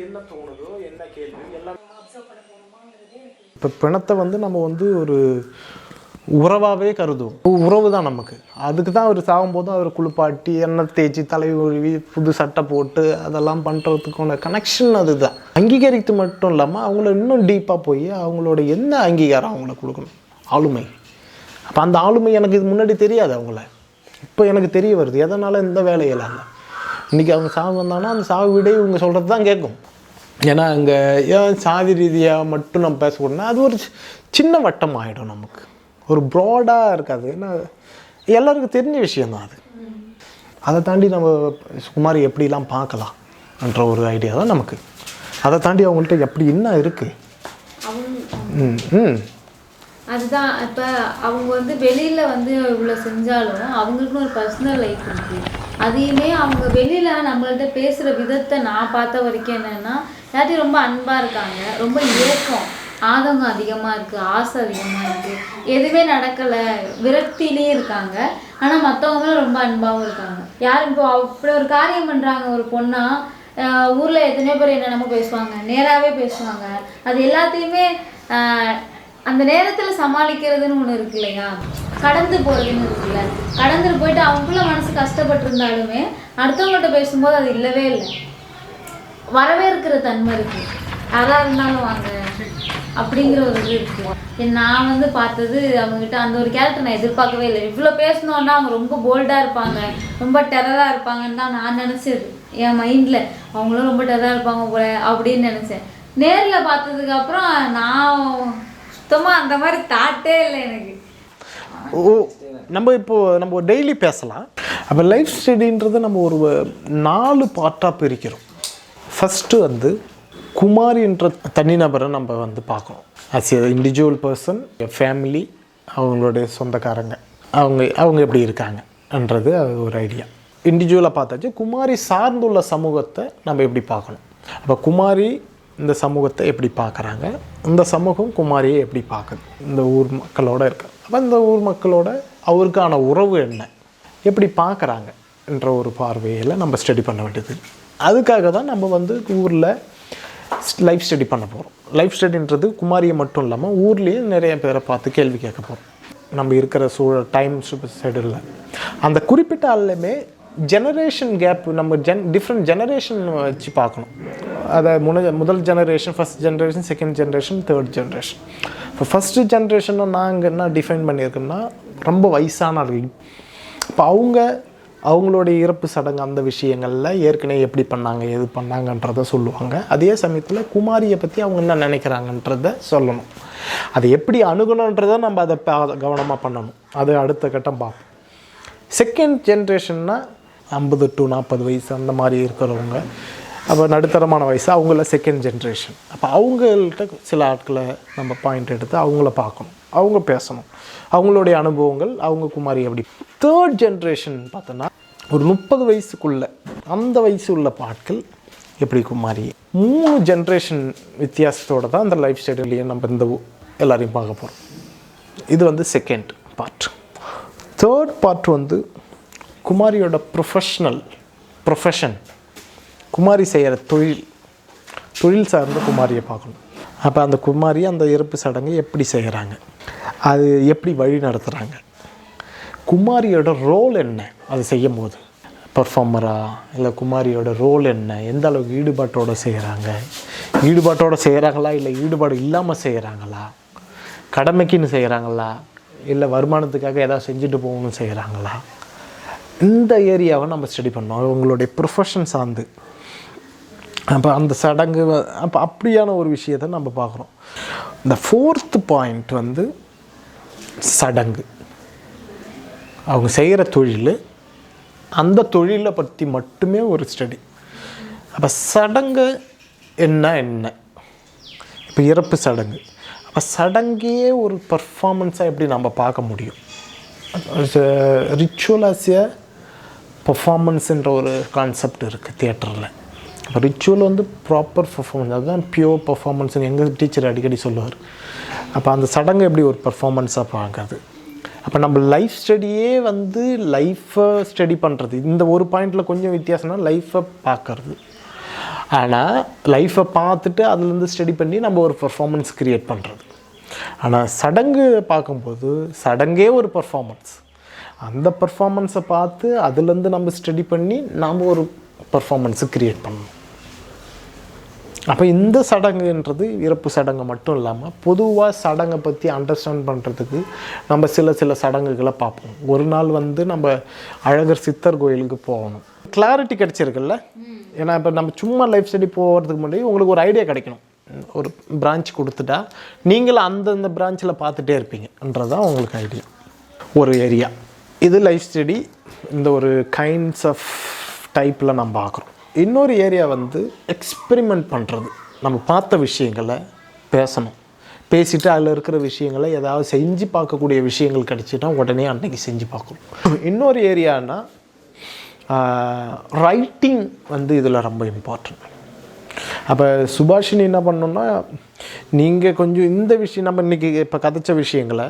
என்ன தோணுதோ என்ன கேள்வி எல்லாம் இப்போ பிணத்தை வந்து நம்ம வந்து ஒரு உறவாகவே கருதுவோம். உறவு தான் நமக்கு. அதுக்கு தான் அவர் சாகும்போது அவர் குளிப்பாட்டி எண்ணெய் தேய்ச்சி தலை உருவி புது சட்டை போட்டு அதெல்லாம் பண்ணுறதுக்கான கனெக்ஷன் அதுதான். அங்கீகரித்து மட்டும் இல்லாமல் அவங்கள இன்னும் டீப்பாக போய் அவங்களோட என்ன அங்கீகாரம் அவங்கள கொடுக்கணும், ஆளுமை. அப்போ அந்த ஆளுமை எனக்கு இது முன்னாடி தெரியாது. அவங்கள இப்போ எனக்கு தெரிய வருது. எதனால் இந்த வேலையெல்லாம் இன்றைக்கி அவங்க சாவு வந்தாங்கன்னா அந்த சாவு விட இவங்க சொல்கிறது தான் கேட்கும். ஏன்னா அங்கே ஏன் சாதி ரீதியாக மட்டும் நம்ம பேசக்கூடாதுன்னா அது ஒரு சின்ன வட்டம் ஆகிடும், நமக்கு ஒரு ப்ராடாக இருக்காது. ஏன்னா எல்லாருக்கும் தெரிஞ்ச விஷயந்தான் அது. அதை தாண்டி நம்ம குமாரி எப்படிலாம் பார்க்கலாம் என்ற ஒரு ஐடியா தான் நமக்கு. அதை தாண்டி அவங்கள்ட்ட எப்படி என்ன இருக்குது. அதுதான் இப்போ அவங்க வந்து வெளியில் வந்து இவ்வளோ செஞ்சாலும் அவங்களுக்குன்னு ஒரு பர்சனல் லைஃப் இருக்குது. அதையுமே அவங்க வெளியில் நம்மள்ட்ட பேசுகிற விதத்தை நான் பார்த்த வரைக்கும் என்னென்னா, எல்லாத்தையும் ரொம்ப அன்பாக இருக்காங்க, ரொம்ப ஏக்கம் ஆதங்கம் அதிகமாக இருக்குது, ஆசை அதிகமாக இருக்குது, எதுவுமே நடக்கலை விரக்தியிலே இருக்காங்க. ஆனால் மற்றவங்களும் ரொம்ப அன்பாகவும் இருக்காங்க. யாரும் இப்போ அப்படி ஒரு காரியம் பண்ணுறாங்க ஒரு பொண்ணா, ஊரில் எத்தனையோ பேர் என்னென்னமோ பேசுவாங்க, நேராகவே பேசுவாங்க. அது எல்லாத்தையுமே அந்த நேரத்தில் சமாளிக்கிறதுன்னு ஒன்று இருக்கு இல்லையா, கடந்து போகிறதுன்னு இருக்குல்ல. கடந்துட்டு போயிட்டு அவங்களுக்குள்ள மனசு கஷ்டப்பட்டுருந்தாலுமே அடுத்தவங்கள்ட்ட பேசும்போது அது இல்லவே இல்லை, வரவேற்கிற தன்மை இருக்குது. யாராக இருந்தாலும் வாங்க அப்படிங்கிற ஒரு இது இருக்குது. நான் வந்து பார்த்தது அவங்ககிட்ட அந்த ஒரு கேரக்டர் நான் எதிர்பார்க்கவே இல்லை. இவ்வளோ பேசணுன்னா அவங்க ரொம்ப போல்டாக இருப்பாங்க, ரொம்ப டெரராக இருப்பாங்கன்னு தான் நான் நினச்சது. என் மைண்டில் அவங்களும் ரொம்ப டெரராக இருப்பாங்க போல அப்படின்னு நினச்சேன். நேரில் பார்த்ததுக்கப்புறம் நான் சுத்தமாக அந்த மாதிரி தாட்டே இல்லை எனக்கு. நம்ம டெய்லி பேசலாம். அப்போ லைஃப் ஸ்டடின்றது நம்ம ஒரு 4 பார்ட்டாக பிரிக்கிறோம். ஃபஸ்ட்டு வந்து குமாரின்ற தனிநபரை நம்ம வந்து பார்க்கணும். As a individual person, family, அவங்களுடைய சொந்தக்காரங்க, அவங்க எப்படி இருக்காங்கன்றது ஒரு ஐடியா. இண்டிவிஜுவலாக பார்த்தாச்சு. குமாரி சார்ந்துள்ள சமூகத்தை நம்ம எப்படி பார்க்கணும். அப்போ குமாரி இந்த சமூகத்தை எப்படி பார்க்குறாங்க, இந்த சமூகம் குமாரியை எப்படி பார்க்குது, இந்த ஊர் மக்களோட இருக்க. அப்போ இந்த ஊர் மக்களோட அவருக்கான உறவு என்ன, எப்படி பார்க்குறாங்க என்ற ஒரு பார்வையில் நம்ம ஸ்டடி பண்ண வேண்டியது. அதுக்காக தான் நம்ம வந்து ஊரில் லைஃப் ஸ்டடி பண்ண போகிறோம். லைஃப் ஸ்டடின்றது குமாரியை மட்டும் இல்லாமல் ஊர்லேயே நிறைய பேரை பார்த்து கேள்வி கேட்க போகிறோம். நம்ம இருக்கிற சூழல் டைம் ஷெடியூலில் அந்த குறிப்பிட்ட ஆளுமே ஜெனரேஷன் கேப், நம்ம டிஃப்ரெண்ட் ஜெனரேஷன் வச்சு பார்க்கணும். அதை முதல் generation, first generation, second generation, third generation. இப்போ ஃபஸ்ட்டு ஜென்ரேஷனை நாங்கள் என்ன டிஃபைன் பண்ணியிருக்கோன்னா ரொம்ப வயசானவர்கள். இப்போ அவங்களுடைய இறப்பு சடங்கு அந்த விஷயங்களில் ஏற்கனவே எப்படி பண்ணாங்க, எது பண்ணாங்கன்றதை சொல்லுவாங்க. அதே சமயத்தில் குமாரியை பற்றி அவங்க என்ன நினைக்கிறாங்கன்றதை சொல்லணும். அதை எப்படி அணுகணுன்றதை நம்ம அதை கவனமாக பண்ணணும். அது அடுத்த கட்டம் பார்ப்போம். செகண்ட் ஜென்ரேஷன்னா 50 to 40 வயசு அந்த மாதிரி இருக்கிறவங்க, அப்போ நடுத்தரமான வயசு, அவங்கள செகண்ட் ஜென்ரேஷன். அப்போ அவங்கள்ட்ட சில ஆட்களை நம்ம பாயிண்ட் எடுத்து அவங்கள பார்க்கணும், அவங்க பேசணும், அவங்களுடைய அனுபவங்கள், அவங்க குமாரி எப்படி. தேர்ட் ஜென்ரேஷன் பார்த்தோன்னா ஒரு 30 வயசுக்குள்ளே, அந்த வயசு உள்ள ஆட்கள் எப்படி குமாரி. 3 ஜென்ரேஷன் வித்தியாசத்தோடு தான் அந்த லைஃப் ஸ்டைலையும் நம்ம இந்த எல்லாரையும் பார்க்க போகிறோம். இது வந்து செகண்ட் பார்ட். தேர்ட் பார்ட் வந்து குமாரியோட ப்ரொஃபஷன், குமாரி செய்கிற தொழில் சார்ந்த குமாரியை பார்க்கணும். அப்போ அந்த குமாரி அந்த இறப்பு சடங்கை எப்படி செய்கிறாங்க, அது எப்படி வழி நடத்துகிறாங்க, குமாரியோட ரோல் என்ன, அது செய்யும் போது பர்ஃபார்மரா இல்லை குமாரியோட ரோல் என்ன, எந்த அளவுக்கு ஈடுபாட்டோடு செய்கிறாங்களா இல்லை ஈடுபாடு இல்லாமல் செய்கிறாங்களா, கடமைக்குன்னு செய்கிறாங்களா இல்லை வருமானத்துக்காக ஏதாவது செஞ்சுட்டு போகணும்னு செய்கிறாங்களா, இந்த ஏரியாவை நம்ம ஸ்டடி பண்ணோம். அவங்களுடைய ப்ரொஃபஷன் சார்ந்து. அப்போ அந்த சடங்கு, அப்போ அப்படியான ஒரு விஷயத்தை நம்ம பார்க்குறோம். இந்த 4th பாயிண்ட் வந்து சடங்கு. அவங்க செய்கிற தொழில், அந்த தொழிலை பற்றி மட்டுமே ஒரு ஸ்டடி. அப்போ சடங்கு என்ன இப்போ இறப்பு சடங்கு. அப்போ சடங்கே ஒரு பர்ஃபார்மன்ஸாக எப்படி நம்ம பார்க்க முடியும்? ரிச்சுவல் ஆஸ் எ பர்ஃபார்மன்ஸுன்ற ஒரு கான்செப்ட் இருக்குது தியேட்டரில். இப்போ ரிச்சுவல் வந்து ப்ராப்பர் பர்ஃபார்மன்ஸ், அதுதான் பியூர் பர்ஃபார்மன்ஸ்னு எங்கள் டீச்சர் அடிக்கடி சொல்லுவார். அப்போ அந்த சடங்கு எப்படி ஒரு பர்ஃபார்மன்ஸாக பார்க்குறது? அப்போ நம்ம லைஃப் ஸ்டடியே வந்து லைஃப்பை ஸ்டடி பண்ணுறது. இந்த ஒரு பாயிண்டில் கொஞ்சம் வித்தியாசம்னா லைஃப்பை பார்க்கறது. ஆனால் லைஃப்பை பார்த்துட்டு அதுலேருந்து ஸ்டடி பண்ணி நம்ம ஒரு பர்ஃபார்மன்ஸ் க்ரியேட் பண்ணுறது. ஆனால் சடங்கு பார்க்கும்போது சடங்கே ஒரு பர்ஃபார்மன்ஸ். அந்த பர்ஃபார்மன்ஸை பார்த்து அதுலேருந்து நம்ம ஸ்டடி பண்ணி நாம் ஒரு பர்ஃபார்மன்ஸை க்ரியேட் பண்ணணும். அப்போ இந்த சடங்குன்றது இறப்பு சடங்கு மட்டும் இல்லாமல் பொதுவாக சடங்கை பற்றி அண்டர்ஸ்டாண்ட் பண்ணுறதுக்கு நம்ம சில சடங்குகளை பார்ப்போம். ஒரு நாள் வந்து நம்ம அழகர் சித்தர் கோயிலுக்கு போகணும். கிளாரிட்டி கிடச்சிருக்குல்ல. ஏன்னா இப்போ நம்ம சும்மா லைஃப் ஸ்டடி போகிறதுக்கு முன்னாடி உங்களுக்கு ஒரு ஐடியா கிடைக்கணும். ஒரு பிரான்ச் கொடுத்துட்டா நீங்களும் அந்தந்த பிரான்ச்சில் பார்த்துட்டே இருப்பீங்கன்றதான் உங்களுக்கு ஐடியா. ஒரு ஏரியா இது லைஃப் ஸ்டடி, இந்த ஒரு கைண்ட்ஸ் ஆஃப் டைப்பில் நம்ம பார்க்குறோம். இன்னொரு ஏரியா வந்து எக்ஸ்பெரிமெண்ட் பண்ணுறது. நம்ம பார்த்த விஷயங்களை பேசணும், பேசிவிட்டு அதில் இருக்கிற விஷயங்களை ஏதாவது செஞ்சு பார்க்கக்கூடிய விஷயங்கள் கிடச்சிட்டா உடனே அன்றைக்கி செஞ்சு பார்க்கணும். இன்னொரு ஏரியானா ரைட்டிங் வந்து இதில் ரொம்ப இம்பார்ட்டன்ட். அப்போ சுபாஷினி என்ன பண்ணணுன்னா, நீங்கள் கொஞ்சம் இந்த விஷயம் நம்ம இன்றைக்கி இப்போ கதைச்ச விஷயங்களை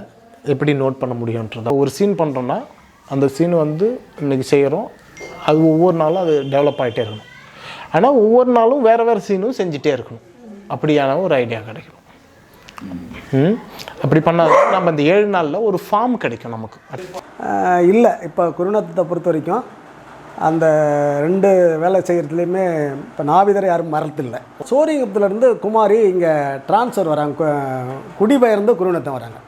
எப்படி நோட் பண்ண முடியுன்றத ஒரு சீன் பண்ணுறோன்னா அந்த சீன் வந்து இன்றைக்கி செய்கிறோம், அது ஒவ்வொரு நாளும் அது டெவலப் ஆகிட்டே இருக்கணும். ஆனால் ஒவ்வொரு நாளும் வேறு சீனும் செஞ்சிட்டே இருக்கணும். அப்படியான ஒரு ஐடியா கிடைக்கணும். அப்படி பண்ணால் நம்ம இந்த 7 நாளில் ஒரு ஃபார்ம் கிடைக்கும் நமக்கு. இல்லை, இப்போ குருநாதத்தை பொறுத்த வரைக்கும் அந்த 2 வேலை செய்கிறதுலேயுமே இப்போ நாவிதரை யாரும் மறத்தில்லை. சோரியங்கத்துலேருந்து குமாரி இங்கே ட்ரான்ஸ்ஃபர் வராங்க, குடிபெயர்ந்து குருநத்தம் வராங்க.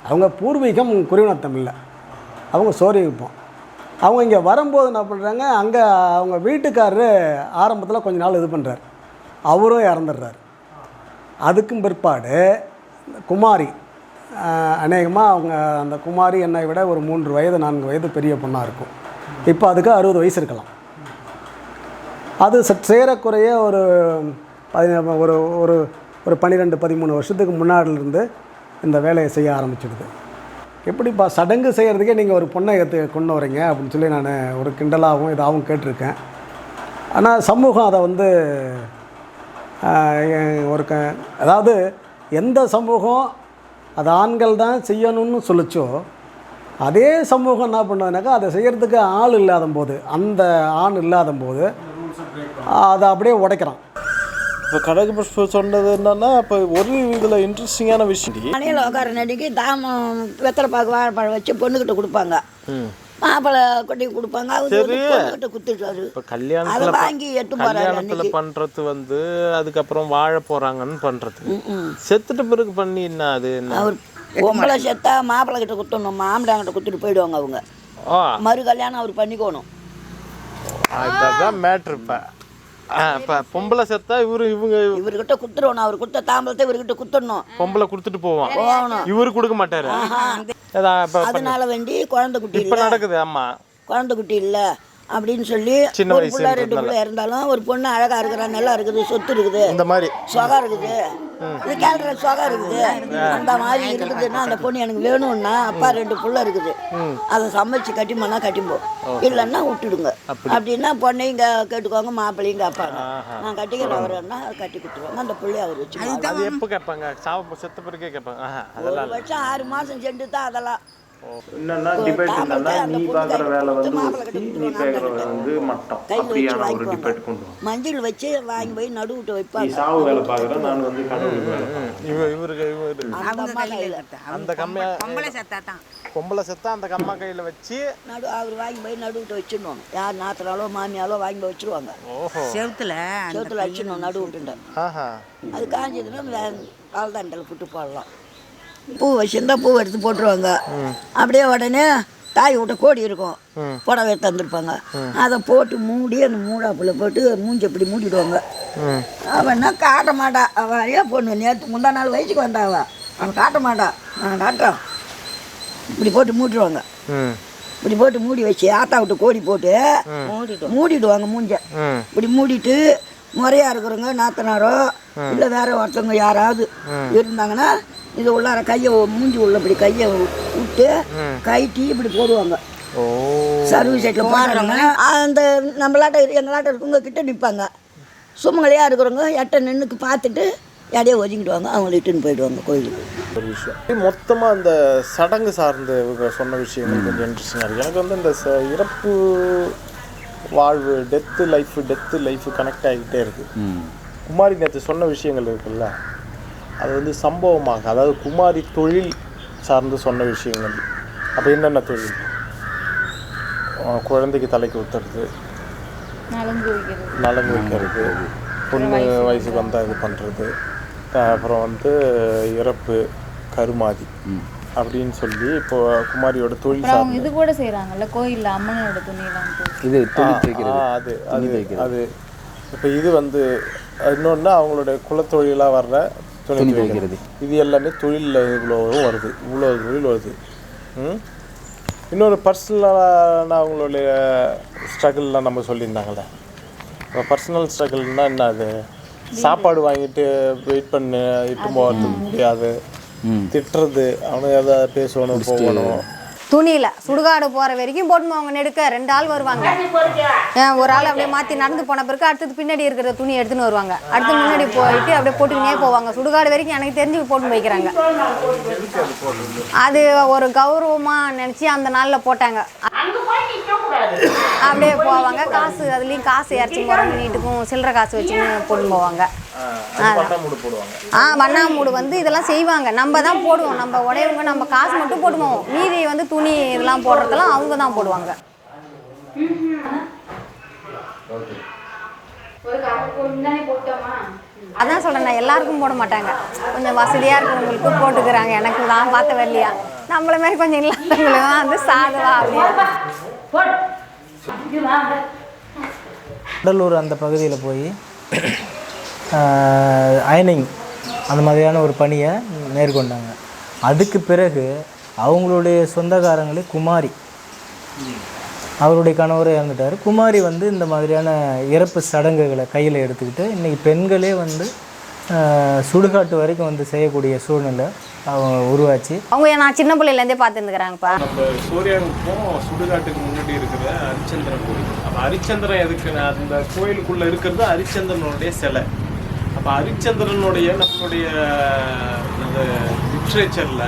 அவங்க பூர்வீகம் குருநத்தம் இல்லை, அவங்க சோரியங்கப்போம். அவங்க இங்கே வரும்போது என்ன பண்ணுறாங்க, அங்கே அவங்க வீட்டுக்காரரு ஆரம்பத்தில் கொஞ்ச நாள் இது பண்ணுறாரு, அவரும் இறந்துடுறாரு. அதுக்கும் பிற்பாடு குமாரி அநேகமாக அவங்க அந்த குமாரி என்னை விட ஒரு 3 வயது 4 வயது பெரிய பொண்ணாக இருக்கும். இப்போ அதுக்கு 60 வயசு இருக்கலாம். அது சேரக்குறைய ஒரு ஒரு ஒரு 12-13 வருஷத்துக்கு முன்னாடிலேருந்து இந்த வேலையை செய்ய ஆரம்பிச்சிடுது. எப்படிப்பா சடங்கு செய்கிறதுக்கே நீங்கள் ஒரு பொண்ணை கொண்டு வரீங்க அப்படின்னு சொல்லி நான் ஒரு கிண்டலாகவும் இதாகவும் கேட்டிருக்கேன். ஆனால் சமூகம் அதை வந்து ஒரு அதாவது எந்த சமூகம் அது ஆண்கள் தான் செய்யணும்னு சொல்லிச்சோ, அதே சமூகம் என்ன பண்ணுவதுனாக்கா அதை செய்கிறதுக்கு ஆள் இல்லாத போது, அந்த ஆண் இல்லாத போது அதை அப்படியே உடைக்கிறான். இப்போ கடக சொன்னது என்னன்னா, இப்போ ஒரு இதில் இன்ட்ரெஸ்டிங்கான விஷயம், மனையில் உட்கார நடிக்கு தாமம் வெத்தலை பாக்கு வாழைப்பழம் வச்சு பொண்ணுக்கிட்ட கொடுப்பாங்க, மாப்பிள்ளை கொட்டி கொடுப்பாங்க, பொண்ணுக்கிட்ட குத்துட்டாரு. இப்போ கல்யாணத்தில் வாங்கி எட்டு போறாரு பண்ணுறது வந்து அதுக்கப்புறம் வாழ போகிறாங்கன்னு பண்ணுறது, செத்துட்ட பிறகு பண்ணி என்ன அது என்ன, அவர் பொம்பளை செத்தா மாப்பிள்ளை கிட்ட குத்தணும், மாமிடாங்கிட்ட குத்துட்டு போயிடுவாங்க அவங்க. மறு கல்யாணம் அவர் பண்ணிக்கணும். அதுதான் மேட்ரு. இப்போ பொம்பளை செத்தா இவர்கிட்ட குத்துறணும், அவர் குத்த தாம்பளத்தை இவர்கிட்ட குத்தணும், பொம்பளை கொடுத்துட்டு போவான், இவரு கொடுக்க மாட்டாரு. அதனால வேண்டி குழந்தை குட்டி இப்ப நடக்குது. ஆமா, குழந்தை குட்டி இல்ல அப்படின்னு சொல்லி ஒரு பிள்ளை 2 பிள்ளை இருந்தாலும் ஒரு பொண்ணு அழகா இருக்கிறா, நல்லா இருக்குது, சொத்து இருக்குது, இந்த மாதிரி சொகா இருக்குது, இது கேள்ற சொகா இருக்குது, அந்த மாதிரி இருக்குதுன்னா அந்த பொண்ணு எனக்கு வேணும்னா அப்பா 2 பிள்ளை இருக்குது, அதை சமைச்சு கட்டிமோனா கட்டிப்போ, இல்லைன்னா விட்டுடுங்க அப்படின்னா பொண்ணையும் கேட்டுக்கோங்க, மாப்பிள்ளையும் கேட்பாங்க, நான் கட்டிக்கிற வரேன்னா கட்டி கொடுத்துருவாங்க. அந்த பிள்ளைய அவர் வச்சு எப்போ கேட்பாங்க, செத்த பிறகே கேட்பாங்க. 1 வருஷம் 6 மாதம் சென்று தான் அதெல்லாம். என்னன்னா டிபேட் என்னன்னா, நீ பார்க்குற வேலை வந்து நீ கேட்குற வந்து மட்டம், அப்படியான ஒரு டிபேட் கொண்டு வா. மஞ்சள் வச்சு வாங்கி போய் நடுவிட்டு வைப்பாங்க. நீ சாவு வேலை பார்க்குறேன், நான் வந்து கடவுளுக்கு வேலை பார்க்குறேன். இவருக்கு அந்த கம்மியா பொம்பளை செத்தா அந்த கம்மா கையில் வச்சு அவர் வாங்கி போய் நடுவிட்டு வச்சிடணும். யார் நாத்தனாலோ மாமியாலோ வாங்கி போய் வச்சிருவாங்க. செவுத்துல வச்சிடணும் நடுவிட்டு. அது காஞ்சதுன்னா பால்தாண்டல் புட்டு போடலாம். பூ வச்சுருந்தா பூ எடுத்து போட்டுருவாங்க. அப்படியே உடனே தாய் விட்ட கோடி இருக்கும், புடவை தந்துருப்பாங்க, அதை போட்டு மூடி அந்த மூடாப்புல போட்டு மூஞ்சி அப்படி மூடிடுவாங்க. அவன்னா காட்ட மாட்டா, அவன் அறியா பொண்ணு நேற்று முந்தா நாள் வயசுக்கு வந்தாவா, அவன் காட்ட மாட்டான், நான் காட்டுறோம். இப்படி போட்டு மூடிடுவாங்க. இப்படி போட்டு மூடி வச்சு ஆத்தா விட்டு கோடி போட்டு மூடிடுவாங்க மூஞ்ச. இப்படி மூடிட்டு முறையாக இருக்கிறவங்க நாத்தனாரோ இல்லை வேற ஒருத்தவங்க யாராவது இருந்தாங்கன்னா இது உள்ளார கையை மூஞ்சி உள்ள இப்படி கையை விட்டு கைட்டி இப்படி போடுவாங்க. சர்வீஸ் சைட்டில் போடுறாங்க. அந்த நம்மளாட்ட எங்களாட்ட இருக்கவங்க கிட்ட நிற்பாங்க. சுமங்கலையாக இருக்கிறவங்க எட்ட நின்றுக்கு பார்த்துட்டு யாரையே ஒதுங்கிடுவாங்க, அவங்கள இட்டுன்னு போயிடுவாங்க கோயிலுக்கு. ஒரு விஷயம் மொத்தமாக இந்த சடங்கு சார்ந்து இவங்க சொன்ன விஷயங்கள் கொஞ்சம் இன்ட்ரெஸ்டிங்காக இருக்குது. எனக்கு வந்து இந்த இறப்பு வாழ்வு டெத்து லைஃப் கனெக்ட் ஆகிக்கிட்டே இருக்குது. குமாரி நேற்று சொன்ன விஷயங்கள் இருக்குல்ல, அது வந்து சம்பவமாக, அதாவது குமாரி தொழில் சார்ந்து சொன்ன விஷயங்கள். அப்போ என்னென்ன தொழில்? குழந்தைக்கு தலைக்கு ஊற்றுறது, நலங்கு வைக்கிறது, பொண்ணு வயசுக்கு வந்தால் இது பண்ணுறது, அப்புறம் வந்து இறப்பு, கருமாதி அப்படின்னு சொல்லி இப்போ குமாரியோட தொழில் சார்ந்து இது கூட செய்கிறாங்கல்ல கோயிலில் அம்மனோட துணியெல்லாம் இது அது அது இப்போ இது வந்து இன்னொன்று அவங்களோட குலத்தொழிலாக வர்ற துணி வைக்கிறது. இது எல்லாமே தொழிலில் இவ்வளோவும் வருது, இவ்வளோ தொழில் வருது. இன்னொரு பர்சனலான அவங்களுடைய ஸ்ட்ரகிள்லாம் நம்ம சொல்லியிருந்தாங்களே. இப்போ பர்சனல் ஸ்ட்ரகிள்னால் என்ன? அது சாப்பாடு வாங்கிட்டு வெயிட் பண்ணு இட்டு போகிறதுக்கு முடியாது, திட்டுறது, அவனுக்கு எதாவது பேசணும் போகணும். துணியில் சுடுகாடு போகிற வரைக்கும் போட்டுமா அவங்க நெடுக்க 2 ஆள் வருவாங்க. ஒரு ஆள் அப்படியே மாற்றி நடந்து போன பிறகு அடுத்தது பின்னாடி இருக்கிற துணி எடுத்துன்னு வருவாங்க. அடுத்து முன்னாடி போயிட்டு அப்படியே போட்டுக்கினே போவாங்க. சுடுகாடு வரைக்கும் எனக்கு தெரிஞ்சு போட்டு வைக்கிறாங்க. அது ஒரு கௌரவமாக நினச்சி அந்த நாளில் போட்டாங்க. அப்படியே போவாங்க. காசு அதுலேயும் காசு இறச்சி போகிறாங்க, நீட்டுக்கும் சில்லறை காசு வச்சுன்னு போட்டு போவாங்க. வண்ணாமூடு வந்து இதெல்லாம் செய்வாங்க. நம்ம தான் போடுவோம், நம்ம உடையவங்க நம்ம காசு மட்டும் போடுவோம். மீதி வந்து துணி இதெல்லாம் போடுறதெல்லாம் அவங்க தான் போடுவாங்க. அதான் சொல்கிறேன், எல்லாருக்கும் போட மாட்டாங்க. கொஞ்சம் வசதியாக இருக்கிறவங்களுக்கு போட்டுக்கிறாங்க. எனக்கு தான் பார்த்த வரலையா, நம்மள மாதிரி கொஞ்சம் இல்லாதவங்களும் வந்து சாதுவா அப்படின்னு. கடலூர் அந்த பகுதியில் போய் அயனிங் அந்த மாதிரியான ஒரு பணியை மேற்கொண்டாங்க. அதுக்கு பிறகு அவங்களுடைய சொந்தக்காரங்களே குமாரி, அவருடைய கணவர் இறந்துட்டார். குமாரி வந்து இந்த மாதிரியான இறப்பு சடங்குகளை கையில் எடுத்துக்கிட்டு இன்றைக்கி பெண்களே வந்து சுடுகாட்டு வரைக்கும் வந்து செய்யக்கூடிய சூழ்நிலை அவங்க உருவாச்சு. அவங்க நான் சின்ன பிள்ளையிலேருந்தே பார்த்துருந்துக்கிறாங்கப்பா. நம்ம சூர்யாவுக்கும் சுடுகாட்டுக்கு முன்னாடி இருக்கிற ஹரிச்சந்திரன் கோயில். அப்போ ஹரிச்சந்திரன் எதுக்கு? அந்த கோயிலுக்குள்ளே இருக்கிறது ஹரிச்சந்திரனுடைய சிலை. அப்போ ஹரிச்சந்திரனுடைய நம்மளுடைய அந்த லிட்ரேச்சரில்,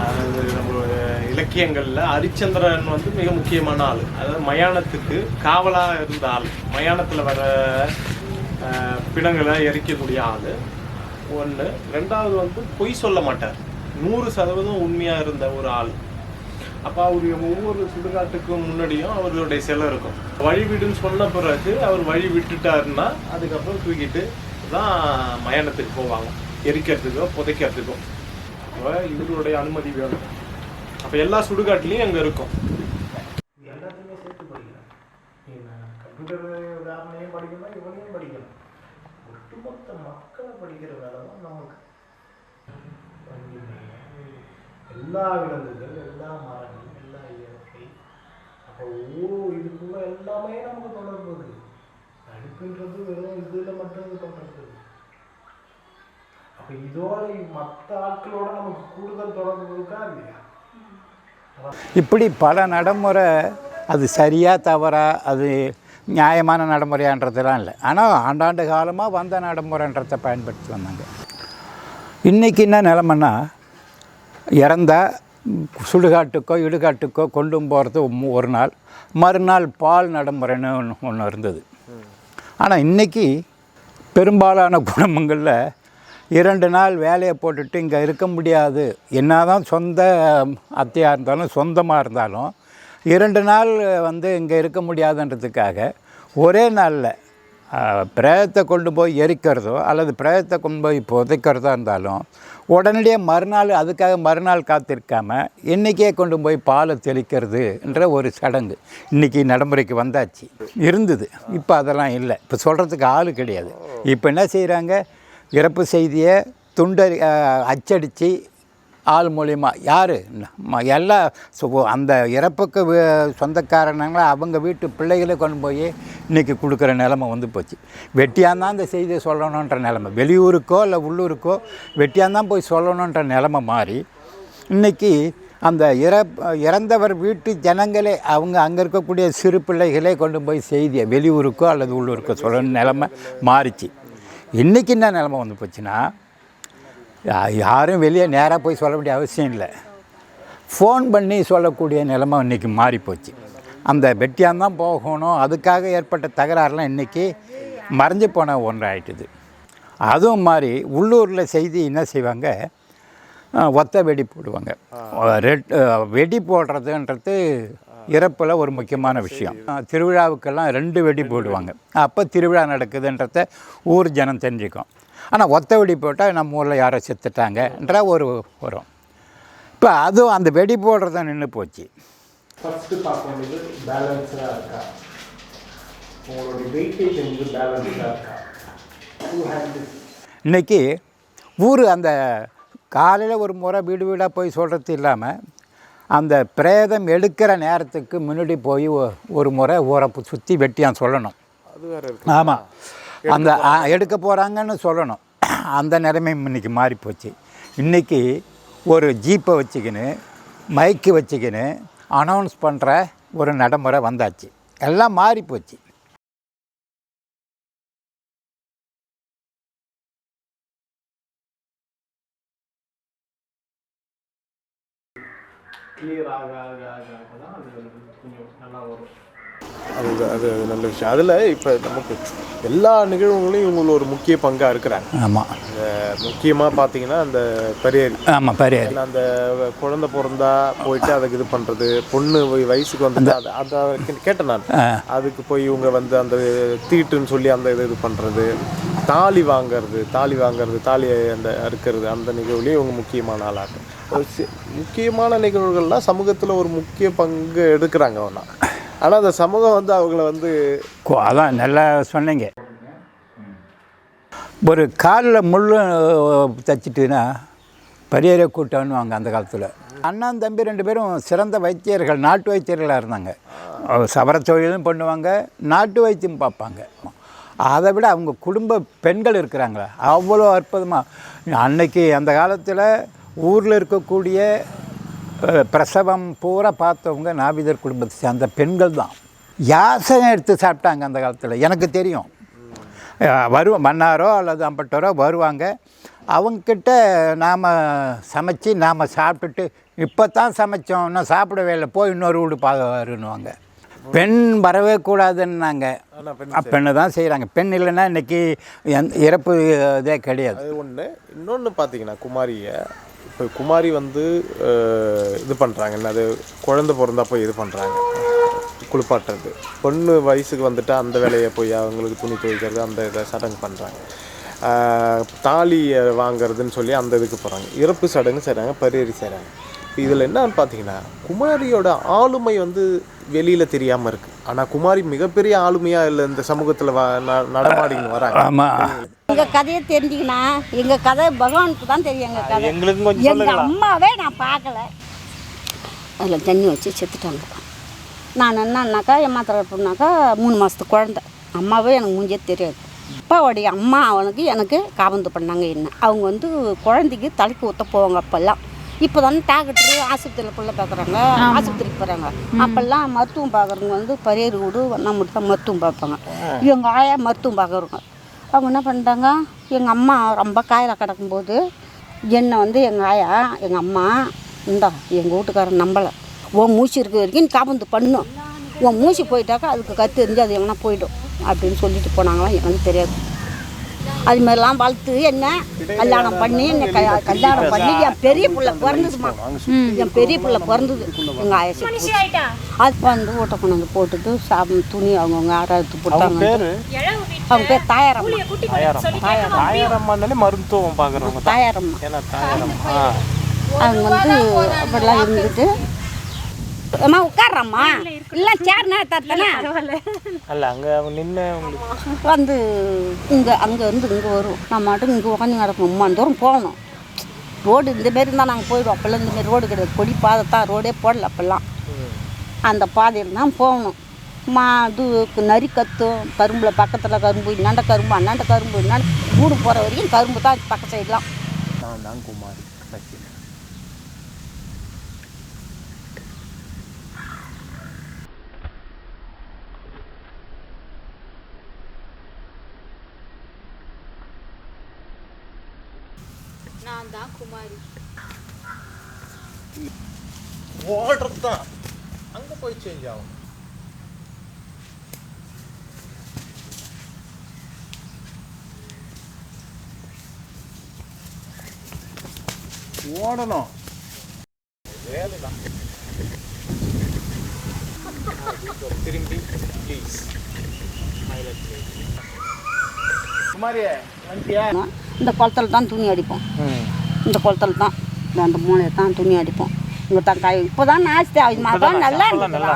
அது நம்மளுடைய இலக்கியங்களில் ஹரிச்சந்திரன் வந்து மிக முக்கியமான ஆள். அதாவது மயானத்துக்கு காவலாக இருந்த ஆள், மயானத்தில் வர பிணங்களை எரிக்கக்கூடிய ஆள் ஒன்று. ரெண்டாவது வந்து பொய் சொல்ல மாட்டார், 100% உண்மையாக இருந்த ஒரு ஆள். அப்போ அவருடைய ஒவ்வொரு சுடுகாட்டுக்கும் முன்னாடியும் அவர்களுடைய சிலை இருக்கும். வழிவிடுன்னு சொன்ன பிறகு அவர் வழி விட்டுட்டாருன்னா அதுக்கப்புறம் தூக்கிட்டு தான் மயானத்துக்கு போவாங்க, எரிக்கிறதுக்கோ புதைக்கிறதுக்கோ. அப்போ இவருடைய அனுமதி வேணும். அப்போ எல்லா சுடுகாட்டுலேயும் அங்கே இருக்கும். எல்லாத்தையுமே சேர்த்து படிக்கிறேன். கம்ப்யூட்டர் உதாரணையும் படிக்கணும், இவனையும் படிக்கணும். ஒட்டுமொத்த மக்களை படிக்கிற வேலை தான் நமக்கு. எல்லா விலங்குகள், எல்லா மரங்கள், எல்லா இயற்கை, அப்போ இதுக்குள்ள எல்லாமே நமக்கு தொடர்பு இருக்குது. நடிப்புன்றது வெறும் இதில் மட்டும் இது பண்ணுறது. அப்போ இதோட மற்ற ஆட்களோட நமக்கு கூடுதல் தொடர்பு இருக்கா இல்லையா? இப்படி பல நடைமுறை, அது சரியாக தவறா, அது நியாயமான நடைமுறையான்றதெல்லாம் இல்லை. ஆனால் ஆண்டாண்டு காலமாக வந்த நடைமுறைன்றதை பயன்படுத்தி வந்தாங்க. இன்றைக்கி என்ன நிலமைன்னா, இறந்தால் சுடுகாட்டுக்கோ இடுகாட்டுக்கோ கொண்டு போகிறது ஒரு நாள், மறுநாள் பால் நடைமுறைன்னு ஒன்று இருந்தது. ஆனால் இன்றைக்கி பெரும்பாலான குடும்பங்களில் 2 நாள் வேலையை போட்டுட்டு இங்கே இருக்க முடியாது, என்ன தான் சொந்த அத்தையாக இருந்தாலும் சொந்தமாக இருந்தாலும் 2 நாள் வந்து இங்கே இருக்க முடியாதுன்றதுக்காக ஒரே நாளில் பிரேதத்தை கொண்டு போய் எரிக்கிறதோ அல்லது பிரேதத்தை கொண்டு போய் புதைக்கிறதோ இருந்தாலும் உடனடியாக மறுநாள், அதுக்காக மறுநாள் காத்திருக்காமல் இன்றைக்கே கொண்டு போய் பாலை தெளிக்கிறதுன்ற ஒரு சடங்கு இன்றைக்கி நடைமுறைக்கு வந்தாச்சு. இருந்தது, இப்போ அதெல்லாம் இல்லை. இப்போ சொல்கிறதுக்கு ஆள் கிடையாது. இப்போ என்ன செய்கிறாங்க, இறப்பு செய்தியை துண்டறி அச்சடித்து ஆள் மூலிமா யார் எல்லா அந்த இறப்புக்கு சொந்தக்காரனாங்களா அவங்க வீட்டு பிள்ளைகளே கொண்டு போய் இன்றைக்கி கொடுக்குற நிலமை வந்து போச்சு. வெட்டியாந்தான் இந்த செய்தியை சொல்லணுன்ற நிலமை, வெளியூருக்கோ இல்லை உள்ளூருக்கோ வெட்டியாந்தான் போய் சொல்லணுன்ற நிலமை மாறி இன்றைக்கி அந்த இறந்தவர் வீட்டு ஜனங்களே அவங்க அங்கே இருக்கக்கூடிய சிறு பிள்ளைகளே கொண்டு போய் செய்தியை வெளியூருக்கோ அல்லது உள்ளூருக்கோ சொல்லணும் நிலமை மாறிச்சு. இன்றைக்கி என்ன நிலமை வந்து போச்சுன்னா, யாரும் வெளியே நேராக போய் சொல்ல வேண்டிய அவசியம் இல்லை, ஃபோன் பண்ணி சொல்லக்கூடிய நிலமை இன்றைக்கி மாறிப்போச்சு. அந்த வெட்டியாந்தான் போகணும், அதுக்காக ஏற்பட்ட தகராறுலாம் இன்றைக்கி மறைஞ்சு போன ஒன்றாயிட்டுது. அதுவும் மாதிரி உள்ளூரில் செய்தி என்ன செய்வாங்க, ஒத்த வெடி போடுவாங்க. வெடி போடுறதுன்றது இறப்பில் ஒரு முக்கியமான விஷயம். திருவிழாவுக்கெல்லாம் 2 வெடி போடுவாங்க. அப்போ திருவிழா நடக்குதுன்றத ஊர் ஜனம் தெரிஞ்சுக்கும். ஆனால் ஒத்த வெடி போட்டால் நம்ம ஊரில் யாரோ செத்துட்டாங்கன்ற ஒரு வரும். இப்போ அதுவும் அந்த வெடி போடுறத நின்று போச்சு. ஃபஸ்ட்டு பார்க்கும்போது பேலன்ஸாக இருக்கா, உங்களுடைய வெயிட்டேஜ் வந்து பேலன்ஸாக இருக்கா. இன்றைக்கி ஊர் அந்த காலையில் ஒரு முறை வீடு வீடாக போய் சொல்கிறது இல்லாமல் அந்த பிரேதம் எடுக்கிற நேரத்துக்கு முன்னாடி போய் ஒரு முறை ஊரை சுற்றி வெட்டியான் சொல்லணும். அது வேறு இருக்கு. ஆமாம், அந்த எடுக்க போகிறாங்கன்னு சொல்லணும். அந்த நிலைமை இன்றைக்கி மாறிப்போச்சு. இன்றைக்கி ஒரு ஜீப்பை வச்சுக்கின்னு மைக்கு வச்சுக்கின்னு அனௌன்ஸ் பண்ணுற ஒரு நடைமுறை வந்தாச்சு. எல்லாம் மாறிப்போச்சு. கிளியர் ஆக தான் அது கொஞ்சம் நல்லா வரும். அது நல்ல விஷயம். அதில் இப்போ நமக்கு எல்லா நிகழ்வுகளையும் இவங்க ஒரு முக்கிய பங்காக இருக்கிறாங்க. ஆமாம், முக்கியமாக பார்த்தீங்கன்னா அந்த பரியேறி. ஆமாம், பரியேறி அந்த குழந்தை பிறந்தா போயிட்டு அதுக்கு இது பண்ணுறது, பொண்ணு வயசுக்கு வந்து அதை கேட்டேன் நான். அதுக்கு போய் இவங்க வந்து அந்த தீட்டுன்னு சொல்லி அந்த இது பண்ணுறது, தாலி வாங்கிறது, தாலியை அந்த அறுக்கிறது, அந்த நிகழ்வுலேயும் இவங்க முக்கியமான ஆளாக முக்கியமான நிகழ்வுகள்லாம் சமூகத்தில் ஒரு முக்கிய பங்கு எடுக்கிறாங்க. அவனா ஆனால் அந்த சமூகம் வந்து அவங்கள வந்து அதான் நல்லா சொன்னீங்க. ஒரு காலில் முள் தைச்சிட்டுன்னா பரியேற கூட்டம்னுவாங்க அந்த காலத்தில். அண்ணன் தம்பி 2 பேரும் சிறந்த வைத்தியர்கள், நாட்டு வைத்தியர்களாக இருந்தாங்க. சவர தொழிலும் பண்ணுவாங்க, நாட்டு வைத்தியம் பார்ப்பாங்க. அதை விட அவங்க குடும்ப பெண்கள் இருக்கிறாங்களே அவ்வளோ அற்புதமாக. அன்னைக்கு அந்த காலத்தில் ஊரில் இருக்கக்கூடிய பிரசவம் பூரா பார்த்தவங்க நாவிதர் குடும்பத்தை சேர்ந்த பெண்கள் தான். யாசகம் எடுத்து சாப்பிட்டாங்க அந்த காலத்தில். எனக்கு தெரியும், மன்னாரோ அல்லது அம்பட்டோரோ வருவாங்க, அவங்கக்கிட்ட நாம் சமைச்சு நாம் சாப்பிட்டுட்டு இப்போ தான் சமைச்சோம், இன்னும் சாப்பிடவே இல்லை, போய் இன்னொரு வீடு வருன்னுவாங்க. பெண் வரவே கூடாதுன்னாங்க. பெண்ணு தான் செய்கிறாங்க. பெண் இல்லைன்னா இன்றைக்கி இறப்பு இதே கிடையாது. அது ஒன்று. இன்னொன்று பார்த்தீங்கன்னா குமாரியை இப்போ குமாரி வந்து இது பண்ணுறாங்க, என்னது குழந்தை பிறந்தா போய் இது பண்ணுறாங்க, குளிப்பாட்டுறது. பொண்ணு வயசுக்கு வந்துட்டு அந்த வேலையை போய் அவங்களுக்கு துணி துவைக்கிறது, அந்த இதை சடங்கு பண்ணுறாங்க. தாலி வாங்கிறதுன்னு சொல்லி அந்த இதுக்கு போகிறாங்க. இறப்பு சடங்கு செய்கிறாங்க, பரியேறி செய்கிறாங்க. இதில் என்னன்னு பார்த்தீங்கன்னா குமாரியோட ஆளுமை வந்து வெளியில் தெரியாமல் இருக்குது. ஆனால் குமாரி மிகப்பெரிய ஆளுமையாக இல்லை இந்த சமூகத்தில் நடமாடின்னு வராங்க. ஆமாம், எங்கள் கதையை தெரிஞ்சிங்கன்னா எங்கள் கதை பகவானுக்கு தான் தெரியும். எங்கள் கதை எங்களுக்கு கொஞ்சம் எங்கள் அம்மாவே நான் பார்க்கல. அதில் தண்ணி வச்சு செத்துட்டாங்க. நான் என்னன்னாக்கா ஏமாத்திரப்புனாக்கா 3 மாதத்து குழந்த. அம்மாவே எனக்கு மூஞ்சே தெரியாது. அப்பாவோடைய அம்மா எனக்கு காபந்து பண்ணாங்க. என்ன அவங்க வந்து குழந்தைக்கு தலைக்கு ஊற்ற போவாங்க. அப்போல்லாம் இப்போ தானே டாக்டரு ஆஸ்பத்திரியில் பிள்ளை பார்க்குறாங்க, ஆஸ்பத்திரிக்கு போகிறாங்க. அப்போல்லாம் மருத்துவம் பார்க்குறவங்க வந்து பரியேறு வீடு நம்மகிட்ட தான் மருத்துவம் பார்ப்பாங்க. எங்கள் ஆயா மருத்துவம் பார்க்குறவங்க அவங்க என்ன பண்ணிட்டாங்க, எங்கள் அம்மா ரொம்ப காயில் கிடக்கும்போது என்னை வந்து எங்கள் ஆயா எங்கள் அம்மா இந்தா எங்கள் வீட்டுக்காரன் நம்பலை, உன் மூச்சு இருக்க வரைக்கும் நீ காபந்து பண்ணும், உன் மூச்சு போயிட்டாக்கா அதுக்கு கற்று எரிஞ்சு அது எங்கன்னா போய்டும் அப்படின்னு சொல்லிட்டு போனாங்களாம். எனக்கு தெரியாது. அது மாதிரிலாம் வளர்த்து என்ன கல்யாணம் பண்ணி என்ன கல்யாணம் பண்ணி என் பெரிய பிள்ளை பிறந்ததுமா. என் பெரிய பிள்ளை பிறந்தது எங்கள் ஆயா. அது வந்து ஓட்ட கொண்டு வந்து போட்டுட்டு துணி அவங்கவுங்க யாராவது போட்டாங்க. அவங்க பேர் தாயாரம்மா. மருத்துவம் பார்க்குறவங்க தாயாரம்மா. அவங்க வந்து அப்படிலாம் இருந்துட்டு அம்மா உட்கார்றம்மா இல்லை சேர்னா தரத்தானே அல்ல அங்கே நின்று உங்களுக்கு வந்து அங்கே இருந்து இங்கே வரும் நான் மட்டும் இங்கே உட்காந்து கிடக்கணும் அம்மா தூரம் போகணும். ரோடு இந்தமாரி இருந்தால் நாங்கள் போயிடுவோம். அப்போல்லாம் இந்தமாரி ரோடு கிடையாது, கொடி பாதை தான், ரோடே போடல அப்போல்லாம். அந்த பாதையில் தான் போகணும். இது நரி கத்தும், கரும்பில் பக்கத்தில் கரும்பு, இன்னாண்ட கரும்பு, அண்ணாண்ட கரும்பு, இன்னாண்ட வீடு போகிற வரைக்கும் கரும்பு தான் பக்க சைடெலாம். நான் தான் குமாரி கட்சி. நான் தான் குமாரி. ஓடுறது தான் அங்கே போய் சேஞ்ச் ஆகும். ஓடணும் வேலை தான். திரும்பி ப்ளீஸ் குமாரியே வந்துட்டியா? இந்த குளத்துல தான் துணி அடிப்போம். இந்த குளத்துல தான் அந்த மூளையை தான் துணி அடிப்போம். இங்கே தான் காய் இப்போ தான் நாஸ்தி ஆகுது. தான் நல்லா இருந்ததா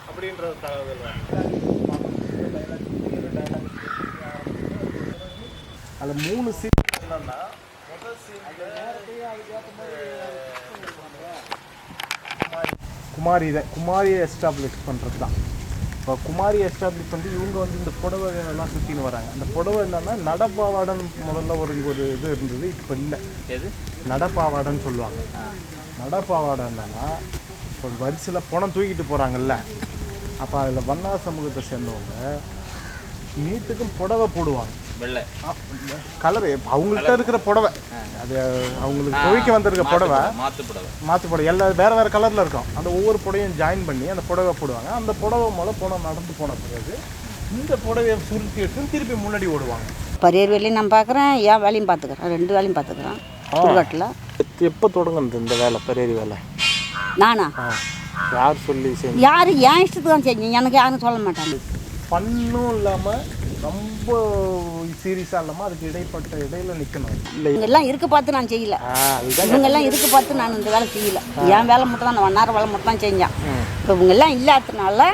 அப்படின்ற தகவல் அதில் 3 சீன் என்னன்னா, முதல் சீனில் குமாரியை எஸ்டாப்ளிஷ் பண்ணுறது தான். இப்போ குமாரியை எஸ்டாப்ளிஷ் பண்ணி இவங்க வந்து இந்த புடவை எல்லாம் சுற்றின்னு வராங்க. அந்த புடவை என்னன்னா நடப்பாவாடன் முதல்ல ஒரு இது இருந்தது, இப்போ இல்லை. எது நடப்பாவாடன்னு சொல்லுவாங்க. நடப்பாவாடை என்னன்னா இப்போ வரிசையில் பணம் தூக்கிட்டு போகிறாங்கல்ல, அப்போ அதில் வண்ணா சமூகத்தை சேர்ந்தவங்க நீட்டுக்கும் புடவை போடுவாங்க. வெள்ளை கலரு அவங்கள்ட்ட இருக்கிற புடவை, அது அவங்களுக்கு துவைக்க வந்திருக்க புடவை, மாற்று புடவை எல்லாம் வேறு வேறு கலரில் இருக்கும். அந்த ஒவ்வொரு புடவையும் ஜாயின் பண்ணி அந்த புடவை போடுவாங்க. அந்த புடவை மேலே நடந்து போன பிறகு இந்த புடவையை சுருட்டி எடுத்து திருப்பி முன்னாடி ஓடுவாங்க. பரியர் வேலையும் நான் பார்க்குறேன், என் வேலையும் பார்த்துக்கிறேன், 2 வேலையும் பார்த்துக்கிறேன். சுடுகாட்டில் எப்போ தொடங்குது இந்த வேலை, பெரிய வேலை? நானா? யார் சொல்லி செஞ்சு? யார் என் இஷ்டத்துக்கு தான் செஞ்சேன், எனக்கு யாரும் சொல்ல மாட்டாங்க. பண்ணும் இல்லாமல் ரொம்ப சீரியஸாக இல்லாமல் அதுக்கு இடையில நிற்கணும். இல்லை இவங்கெல்லாம் இருக்க பார்த்து நான் செய்யலை, இவங்கெல்லாம் இருக்க பார்த்து நான் இந்த வேலை செய்யலை. என் வேலை மட்டும் தான், நான் 1 hour வேலை மட்டும் தான் செஞ்சேன். இப்போ இவங்கெல்லாம் இல்லாததுனால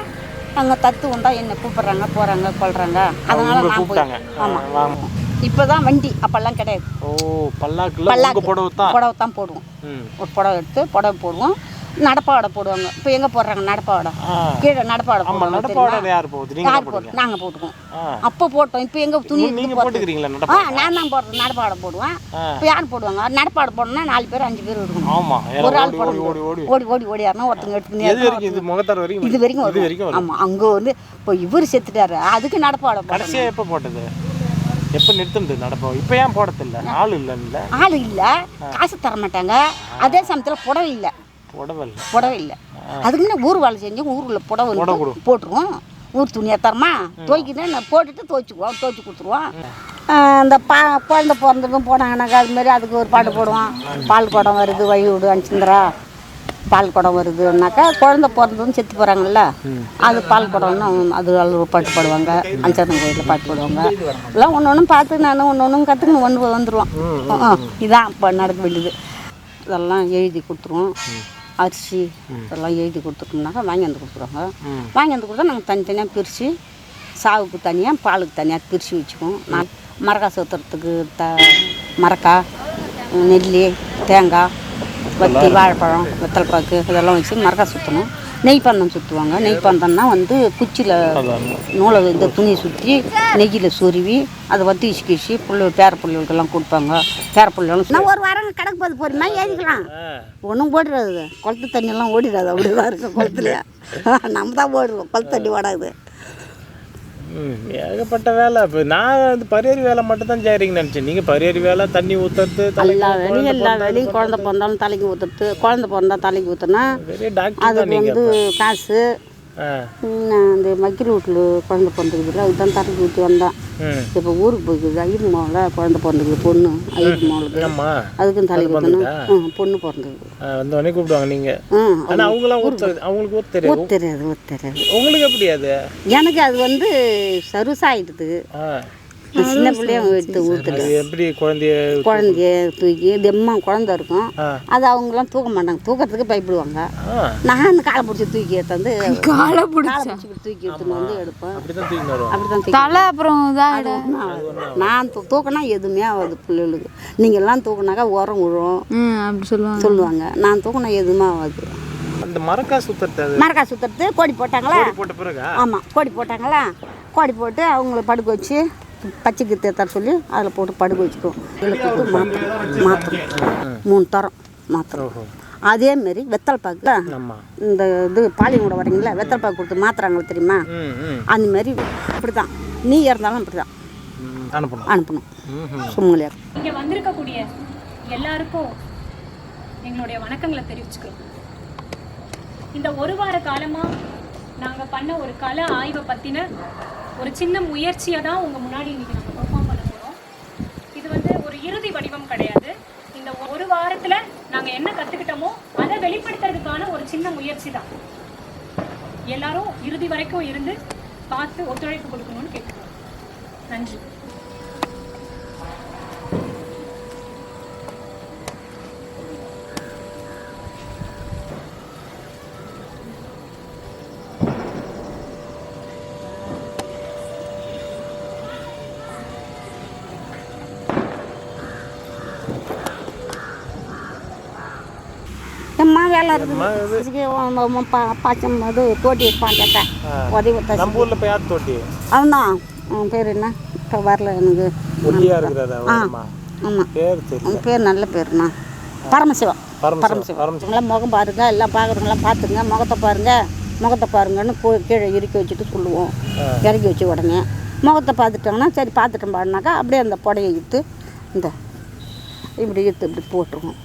அங்கே தத்து உண்டா என்னை கூப்பிட்றாங்க, போகிறாங்க, கொள்றாங்க. அதனால் நான் போய் ஆமாம். இப்போ தான் வண்டி, அப்போல்லாம் கிடையாது. பல்லாக்கு புடவை தான் போடுவோம். ஒரு புடவை எடுத்து புடவை போடுவோம். நடப்பாவடை போடுவாங்க. இப்போ எங்கே போடுறாங்க நடப்பாவடை? கீழே நடப்பாவடை போடுவோம். யார் போடுது? நாங்கள் போட்டுக்குவோம். அப்போ போட்டோம். இப்போ எங்கே துணி போட்டுக்கிறீங்களா? நான் தான் போடுறது. நடப்பாவடை போடுவேன். இப்போ யார் போடுவாங்க? நடப்பாவடை போடணும்னா 4 பேர் 5 பேர் இருக்கணும். ஒரு ஆள் போடுவோம். ஓடி ஓடியாருன்னா ஒருத்தங்க எடுத்துக்கிட்டு இது வரைக்கும். ஆமாம், அங்கே வந்து இப்போ இவர் செத்துட்டாரு, அதுக்கு நடப்பாவடை கடைசியாக எப்போ போட்டது? எப்போ நிறுத்துறது நடப்போம்? இப்போ ஏன் போடுறதில்ல? ஆள் இல்லை, காசு தர மாட்டாங்க. அதே சமயத்தில் புடவை இல்லை. அதுக்குன்னு ஊர் வேலை செஞ்சு ஊருக்குள்ள புடவை போட்டுருவோம். ஊர் துணியாக தரமா துவைக்கிட்டு போட்டுட்டு துவைச்சி கொடுத்துருவோம். இந்த குழந்தை பிறந்ததும் போனாங்கன்னாக்கா அதுமாரி அதுக்கு ஒரு பாட்டு போடுவோம். பால் குடம் வருது வழி விடு அனுச்சிந்திரா, பால் குடம் வருதுன்னாக்கா குழந்தை பிறந்ததும் செத்து போகிறாங்கல்ல, அது பால் குடம்னு அது ஒரு பாட்டு பாடுவாங்க. அஞ்சாத்தம் கோயிலில் பாட்டு பாடுவாங்க. எல்லாம் ஒன்று பார்த்து நான் ஒன்று கற்றுக்கணும் வந்துடுவோம். இதான் இப்போ நடக்க வேண்டியது. இதெல்லாம் எழுதி கொடுத்துருவோம். அரிசி இதெல்லாம் எழுதி கொடுத்துட்டோம்னாக்கா வாங்கி வந்து கொடுத்துருவாங்க. வாங்கி வந்து கொடுத்தா நாங்கள் தனித்தனியாக பிரித்து சாவுக்கு தனியாக பாலுக்கு தனியாக பிரித்து வச்சுக்குவோம். நான் மரக்காய் சுற்றுறதுக்கு மரக்காய், நெல்லி, தேங்காய், வத்தி, வாழைப்பழம், வெத்தலைப்பாக்கு இதெல்லாம் வச்சு மரக்காய் சுற்றணும். நெய்ப்பந்தம் சுற்றுவாங்க. நெய்ப்பந்தம்னா வந்து குச்சியில் நூலை இந்த துணியை சுற்றி நெய்யில் சொருவி அதை வத்தி கிஷி பேர பிள்ளைகளுக்கெல்லாம் கொடுப்பாங்க. பேர பிள்ளைகளும் நான் ஒரு வாரம் கணக்கு போது போறீமா எழுதிக்கலாம். ஒன்றும் போடுறது குளத்து தண்ணியெல்லாம் ஓடிடாது, அப்படிதான் இருக்கும் குளத்துல. நம்ம தான் ஓடுவோம், குளத்து தண்ணி ஓடாது. ஏகப்பட்ட வேலை. இப்போ நான் வந்து பரியரி வேலை மட்டும் தான் செய்கிறீங்கன்னு நினச்சேன். நீங்கள் பரியரி வேலை, தண்ணி ஊற்றுறது, எல்லா வேலையும் குழந்தை பிறந்தாலும் தலைக்கு ஊற்றுறது, குழந்தை பிறந்தா தலைக்கு ஊற்றுனா அதுக்கு வந்து காசு. இந்த மக்கள் வீட்டில் குழந்தை பிறந்துக்குதுல அதுதான் தலைக்கு ஊற்றி வந்தேன். இப்போ ஊருக்கு போய்க்குது ஐயர் மாவில் குழந்தை பிறந்துக்குது பொண்ணு, ஐயர் மாவுக்கு அதுக்கும் தலைக்கு ஊற்றணும். பொண்ணு பிறந்தது வந்தோடனே கூப்பிடுவாங்க நீங்கள். ஆனால் அவங்களாம் அவங்களுக்கு ஊற்ற தெரியாது. ஊற்ற தெரியாது. உங்களுக்கு எப்படி அது? எனக்கு அது வந்து சருசாயிடுது. சின்ன பிள்ளைய எடுத்து ஊற்றுட்டு எப்படி குழந்தைய தூக்கி தெம்மா குழந்தை இருக்கும் அது அவங்களாம் தூக்க மாட்டாங்க, தூக்கிறதுக்கு பயப்படுவாங்க. நான் அந்த காலை பிடிச்சி தூக்கி எடுத்து காலை பிடிச்சி தூக்கி எடுத்துன்னு வந்து எடுப்பேன். அப்படிதான் தலை அப்புறம் நான் தூக்கினா எதுவுமே ஆகாது பிள்ளைகளுக்கு. நீங்கள்லாம் தூக்குனாக்கா உரம் விழும் அப்படி சொல்லுவாங்க. நான் தூக்கினா எதுவுமே ஆகாது. அந்த மரக்கா சுற்றுறது கோடி போட்டாங்களா? ஆமாம், கோடி போட்டாங்களா? கோடி போட்டு அவங்கள படுக்க வச்சு பச்சை கீத்து தர சொல்லி அதில் போட்டு படுக்க வச்சுக்குவோம். இழுத்துட்டு மாத்திரம் 3 தரம் மாத்திரம். அதேமாரி வெத்தலை பாக்கில் இந்த இது பாலியம் கூட வரீங்களா, வெத்தலை பாக்கு கொடுத்து மாத்துறாங்களே தெரியுமா, அந்தமாரி அப்படி தான் நீ இருந்தாலும் அப்படி தான் அனுப்பணும். சும்மலியார் இங்கே வந்திருக்கக்கூடிய எல்லாருக்கும் எங்களுடைய வணக்கங்களை தெரிவிச்சுக்கிறோம். இந்த 1 வார காலமாக நாங்கள் பண்ண ஒரு கல ஆய்வை பற்றின ஒரு சின்ன முயற்சியை தான் உங்கள் முன்னாடி இன்றைக்கி நாங்கள் பெர்ஃபார்ம் பண்ண போகிறோம். இது வந்து ஒரு இறுதி வடிவம் கிடையாது. இந்த 1 வாரத்தில் நாங்கள் என்ன கற்றுக்கிட்டோமோ அதை வெளிப்படுத்துறதுக்கான ஒரு சின்ன முயற்சி தான். எல்லாரும் இறுதி வரைக்கும் இருந்து பார்த்து ஒத்துழைப்பு கொடுக்கணும்னு கேட்குறோம். நன்றி. வேலை இருக்குது பாச்சம் அது தோட்டி பாஞ்சத்தை உதவி அவன் தான். அவன் பேர் என்ன இப்போ வரல எனக்கு. ஆமாம், பேர் நல்ல பேருண்ணா. பரமசிவம். பரமசிவம் முகம் பாருங்க, எல்லாம் பார்க்குறவங்களாம் பார்த்துங்க, முகத்தை பாருங்கன்னு கீழே இறக்கி வச்சுட்டு சொல்லுவோம். இறக்கி வச்சு உடனே முகத்தை பார்த்துட்டோங்கன்னா சரி பார்த்துட்டோம் பாருனாக்கா அப்படியே அந்த புடையை இழுத்து இப்படி போட்டுருவோம்.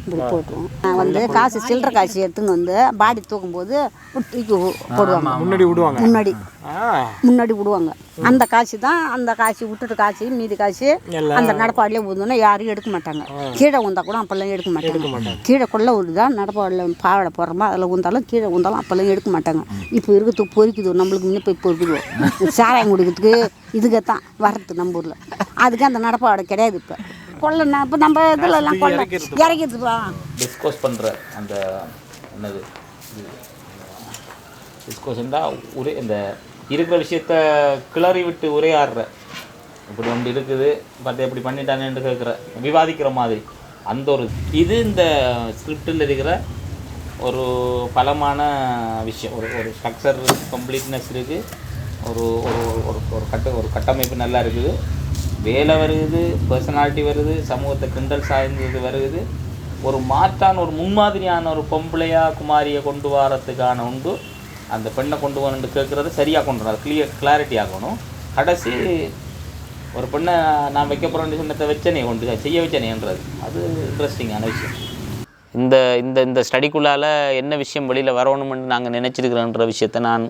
இப்படி போட்டுருவோம். நான் வந்து காசு சில்லற காசு எடுத்துன்னு வந்து பாடி தூக்கும்போது தூக்கி போடுவாங்க. முன்னாடி விடுவாங்க. அந்த காசு தான், அந்த காசு விட்டுட்டு காசு மீதி காசு அந்த நடப்பாடிலே ஊந்தோன்னா யாரும் எடுக்க மாட்டாங்க. கீழே ஊந்தா கூட அப்பெல்லாம் எடுக்க மாட்டாங்க. கீழே கொள்ள ஊதுதான் நடப்பாடில் பாவடை போடுறோமா அதில் ஊந்தாலும் கீழே ஊந்தாலும் அப்பெல்லாம் எடுக்க மாட்டாங்க. இப்போ இருக்கிறது பொறிக்குது, நம்மளுக்கு முன்னே போய் பொறிக்குது. சாராயம் குடிக்கிறதுக்கு இதுக்கு தான் வர்றது நம்ம ஊரில். அதுக்கு அந்த நடப்பாடை கிடையாது. இப்போ கொள்ளனா இப்போ நம்ம இதில் எல்லாம் கொள்ள இறக்கிடுதுப்பா. டிஸ்கோஸ் பண்ணுற அந்த என்னது டிஸ்கோஸ்ன்றா உரை இந்த இருக்கிற விஷயத்த கிளறி விட்டு உரையாடுற இப்படி ஒன்று இருக்குது பார்த்து எப்படி பண்ணிட்டானேன்னு கேட்குற விவாதிக்கிற மாதிரி அந்த ஒரு இது இந்த ஸ்கிரிப்டில் இருக்கிற ஒரு பலமான விஷயம். ஒரு ஸ்ட்ரக்சர் கம்ப்ளீட்னஸ் இருக்குது. ஒரு கட்டமைப்பு நல்லா இருக்குது. வேலை வருது, பர்சனாலிட்டி வருது, சமூகத்தை கிண்டல் சாய்ந்தது வருது. ஒரு மாற்றான ஒரு முன்மாதிரியான ஒரு பொம்பளையாக குமாரியை கொண்டு வரத்துக்கான உண்டு. அந்த பெண்ணை கொண்டு வரணுன்னு கேட்குறது சரியாக கொண்டு வரணும், கிளாரிட்டி ஆகணும். கடைசி ஒரு பெண்ணை நான் வைக்க போகிறேன்னு சொன்னதை வச்சனே கொண்டு செய்ய வச்சனேன்றது அது இன்ட்ரெஸ்டிங்கான விஷயம். இந்த இந்த இந்த ஸ்டடிக்குள்ளால் என்ன விஷயம் வெளியில் வரணும்னு நாங்கள் நினச்சிருக்கிறோன்ற விஷயத்தை நான்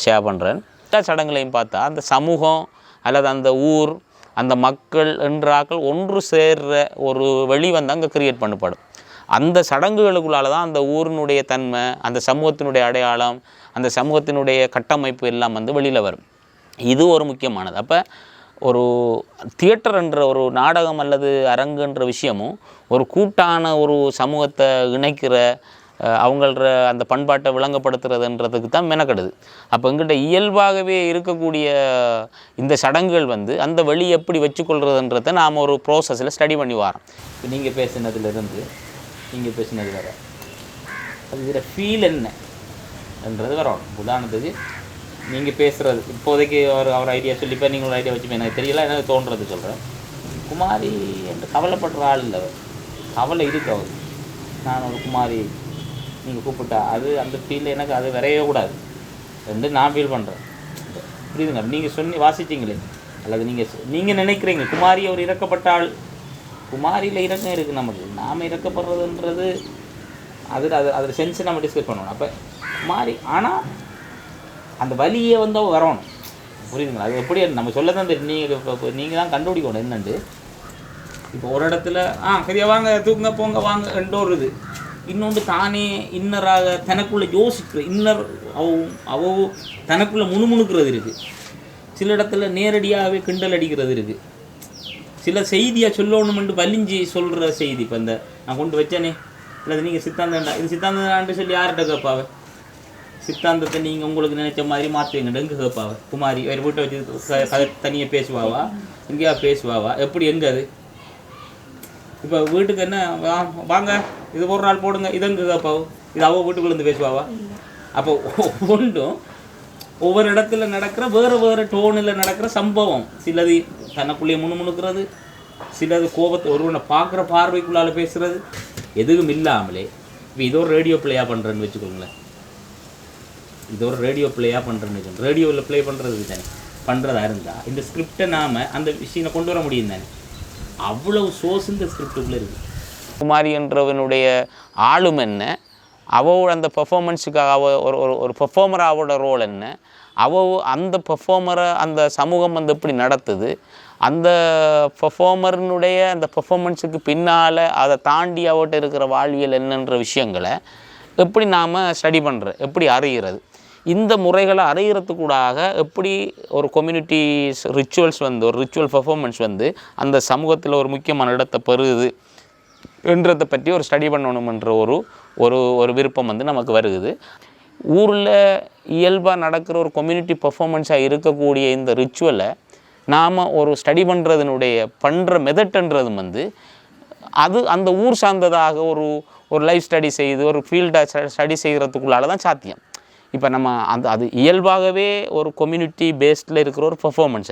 ஷேர் பண்ணுறேன். சடங்குகளையும் பார்த்தா அந்த சமூகம் அல்லது அந்த ஊர் அந்த மக்கள் என்றாக்கள் ஒன்று சேர்ற ஒரு வெளி வந்து அங்கே கிரியேட் பண்ணப்படும். அந்த சடங்குகளுக்குள்ளால் தான் அந்த ஊரினுடைய தன்மை, அந்த சமூகத்தினுடைய அடையாளம், அந்த சமூகத்தினுடைய கட்டமைப்பு எல்லாம் வந்து வெளியில் வரும். இது ஒரு முக்கியமானது. அப்போ ஒரு தியேட்டர் என்ற ஒரு நாடகம் அல்லது அரங்குன்ற விஷயமும் ஒரு கூட்டான ஒரு சமூகத்தை இணைக்கிற அவங்கள அந்த பண்பாட்டை விளங்கப்படுத்துறதுன்றதுக்கு தான் மெனக்கெடுது. அப்போ எங்கிட்ட இயல்பாகவே இருக்கக்கூடிய இந்த சடங்குகள் வந்து அந்த வழி எப்படி வச்சுக்கொள்கிறதுன்றதை நாம் ஒரு ப்ரோசஸில் ஸ்டடி பண்ணி வரோம். இப்போ நீங்கள் பேசினதுலேருந்து நீங்கள் பேசினது வேறு, அது இதில் ஃபீல் என்னன்றது வரணும். உதாரணத்துக்கு நீங்கள் பேசுகிறது இப்போதைக்கு அவர் ஐடியா சொல்லிப்போ நீங்கள் ஒரு ஐடியா வச்சுப்பேன், எனக்கு தெரியல, எனக்கு தோன்றது சொல்கிறேன். குமாரி என்று கவலைப்படுற ஆள் இல்லை. அவர் கவலை இருக்கு. அவர் நான் ஒரு குமாரி நீங்கள் கூப்பிட்டா அது அந்த ஃபீல் எனக்கு அது வரையவே கூடாது என்று நான் ஃபீல் பண்ணுறேன். புரியுதுங்க? நீங்கள் வாசிச்சிங்களே அல்லது நீங்கள் நினைக்கிறீங்க குமாரி ஒரு இறக்கப்பட்ட ஆள். குமாரியில் இறக்கம் இருக்குது நமக்கு. நாம் இறக்கப்படுறதுன்றது அதில் சென்ஸை நம்ம டிஸ்கஸ் பண்ணணும். அப்போ குமாரி ஆனால் அந்த வலியை வந்து வரணும். புரியுதுங்களா? அது எப்படி நம்ம சொல்ல தான் தெரியும். நீங்கள் தான் கண்டுபிடிக்கணும் என்னண்டு. இப்போ ஒரு இடத்துல சரியா வாங்க தூக்குங்க போங்க வாங்க ரெண்டு ஒரு இது. இன்னொன்று தானே இன்னராக தனக்குள்ளே யோசிக்கிற இன்னர் அவ தனக்குள்ளே முணுமுணுக்கிறது இருக்குது. சில இடத்துல நேரடியாகவே கிண்டல் அடிக்கிறது இருக்குது. சில செய்தியாக சொல்லணுமென்று வலிஞ்சி சொல்கிற செய்தி. இப்போ இந்த நான் கொண்டு வச்சேனே இல்லை நீங்கள் சித்தாந்தண்டா இது சித்தாந்தாண்டு சொல்லி யார்கிட்ட கேட்பாவே? சித்தாந்தத்தை நீங்கள் உங்களுக்கு நினைச்ச மாதிரி மாற்றுவீங்கன்னு எங்கே கேட்பாவே? குமாரி வேறு வீட்டை வச்சு கதை தனியாக பேசுவாவா? எங்கேயா பேசுவாவா? எப்படி எங்கே அது? இப்போ வீட்டுக்கு என்ன வாங்க இது ஒரு நாள் போடுங்க இது எங்கே கேட்பாவோ? இது அவள் வீட்டுக்குள்ளேருந்து பேசுவாவா? அப்போ ஒன்றும் ஒவ்வொரு இடத்துல நடக்கிற வேறு வேறு டோனில் நடக்கிற சம்பவம். சிலது தனக்குள்ளேயே முணுமுணுக்கிறது, சிலது கோபத்தை ஒருவனை பார்க்குற பார்வைக்குள்ளால் பேசுகிறது, எதுவும் இல்லாமலே. இப்போ இதோ ஒரு ரேடியோ பிளேயாக பண்ணுறேன்னு வச்சுக்கோங்களேன். இதோ ஒரு ரேடியோ பிளேயாக பண்ணுறேன்னு வச்சுக்கோங்க. ரேடியோவில் ப்ளே பண்ணுறது தானே பண்ணுறதா இருந்தால் இந்த ஸ்கிரிப்டை நாம் அந்த விஷயம் கொண்டு வர முடியும் தானே. அவ்வளவு சோர்ஸ் இந்த ஸ்கிரிப்டுக்குள்ளே இருக்குது. குமாரி என்றவனுடைய ஆளும் என்ன, அவள் அந்த பெர்ஃபார்மன்ஸுக்காக ஒரு ஒரு பெர்ஃபார்மராக அவளோட ரோல் என்ன, அந்த பெர்ஃபார்மரை அந்த சமூகம் வந்து எப்படி நடத்துது, அந்த பெர்ஃபார்மர்னுடைய அந்த பெர்ஃபார்மன்ஸுக்கு பின்னால் அதை தாண்டி அவட்ட இருக்கிற வாழ்வியல் என்னன்ற விஷயங்களை எப்படி நாம் ஸ்டடி பண்ணுறது, எப்படி அறிகிறது, இந்த முறைகளை அறிகிறதுக்கூடாக எப்படி ஒரு கம்யூனிட்டி ரிச்சுவல்ஸ் வந்து ஒரு ரிச்சுவல் பெர்ஃபார்மன்ஸ் வந்து அந்த சமூகத்தில் ஒரு முக்கியமான இடத்தை பெறுகுது என்றதை பற்றி ஒரு ஸ்டடி பண்ணணுமென்ற ஒரு விருப்பம் வந்து நமக்கு வருகுது. ஊரில் இயல்பாக நடக்கிற ஒரு கம்யூனிட்டி பெர்ஃபார்மன்ஸாக இருக்கக்கூடிய இந்த ரிச்சுவலை நாம் ஒரு ஸ்டடி பண்ணுற மெத்தட்ன்றது வந்து அது அந்த ஊர் சார்ந்ததாக ஒரு லைஃப் ஸ்டடி செய்து ஒரு ஃபீல்டாக ஸ்டடி செய்கிறதுக்குள்ளால தான் சாத்தியம். இப்போ நம்ம அது இயல்பாகவே ஒரு கம்யூனிட்டி பேஸ்டில் இருக்கிற ஒரு பெர்ஃபார்மன்ஸ்.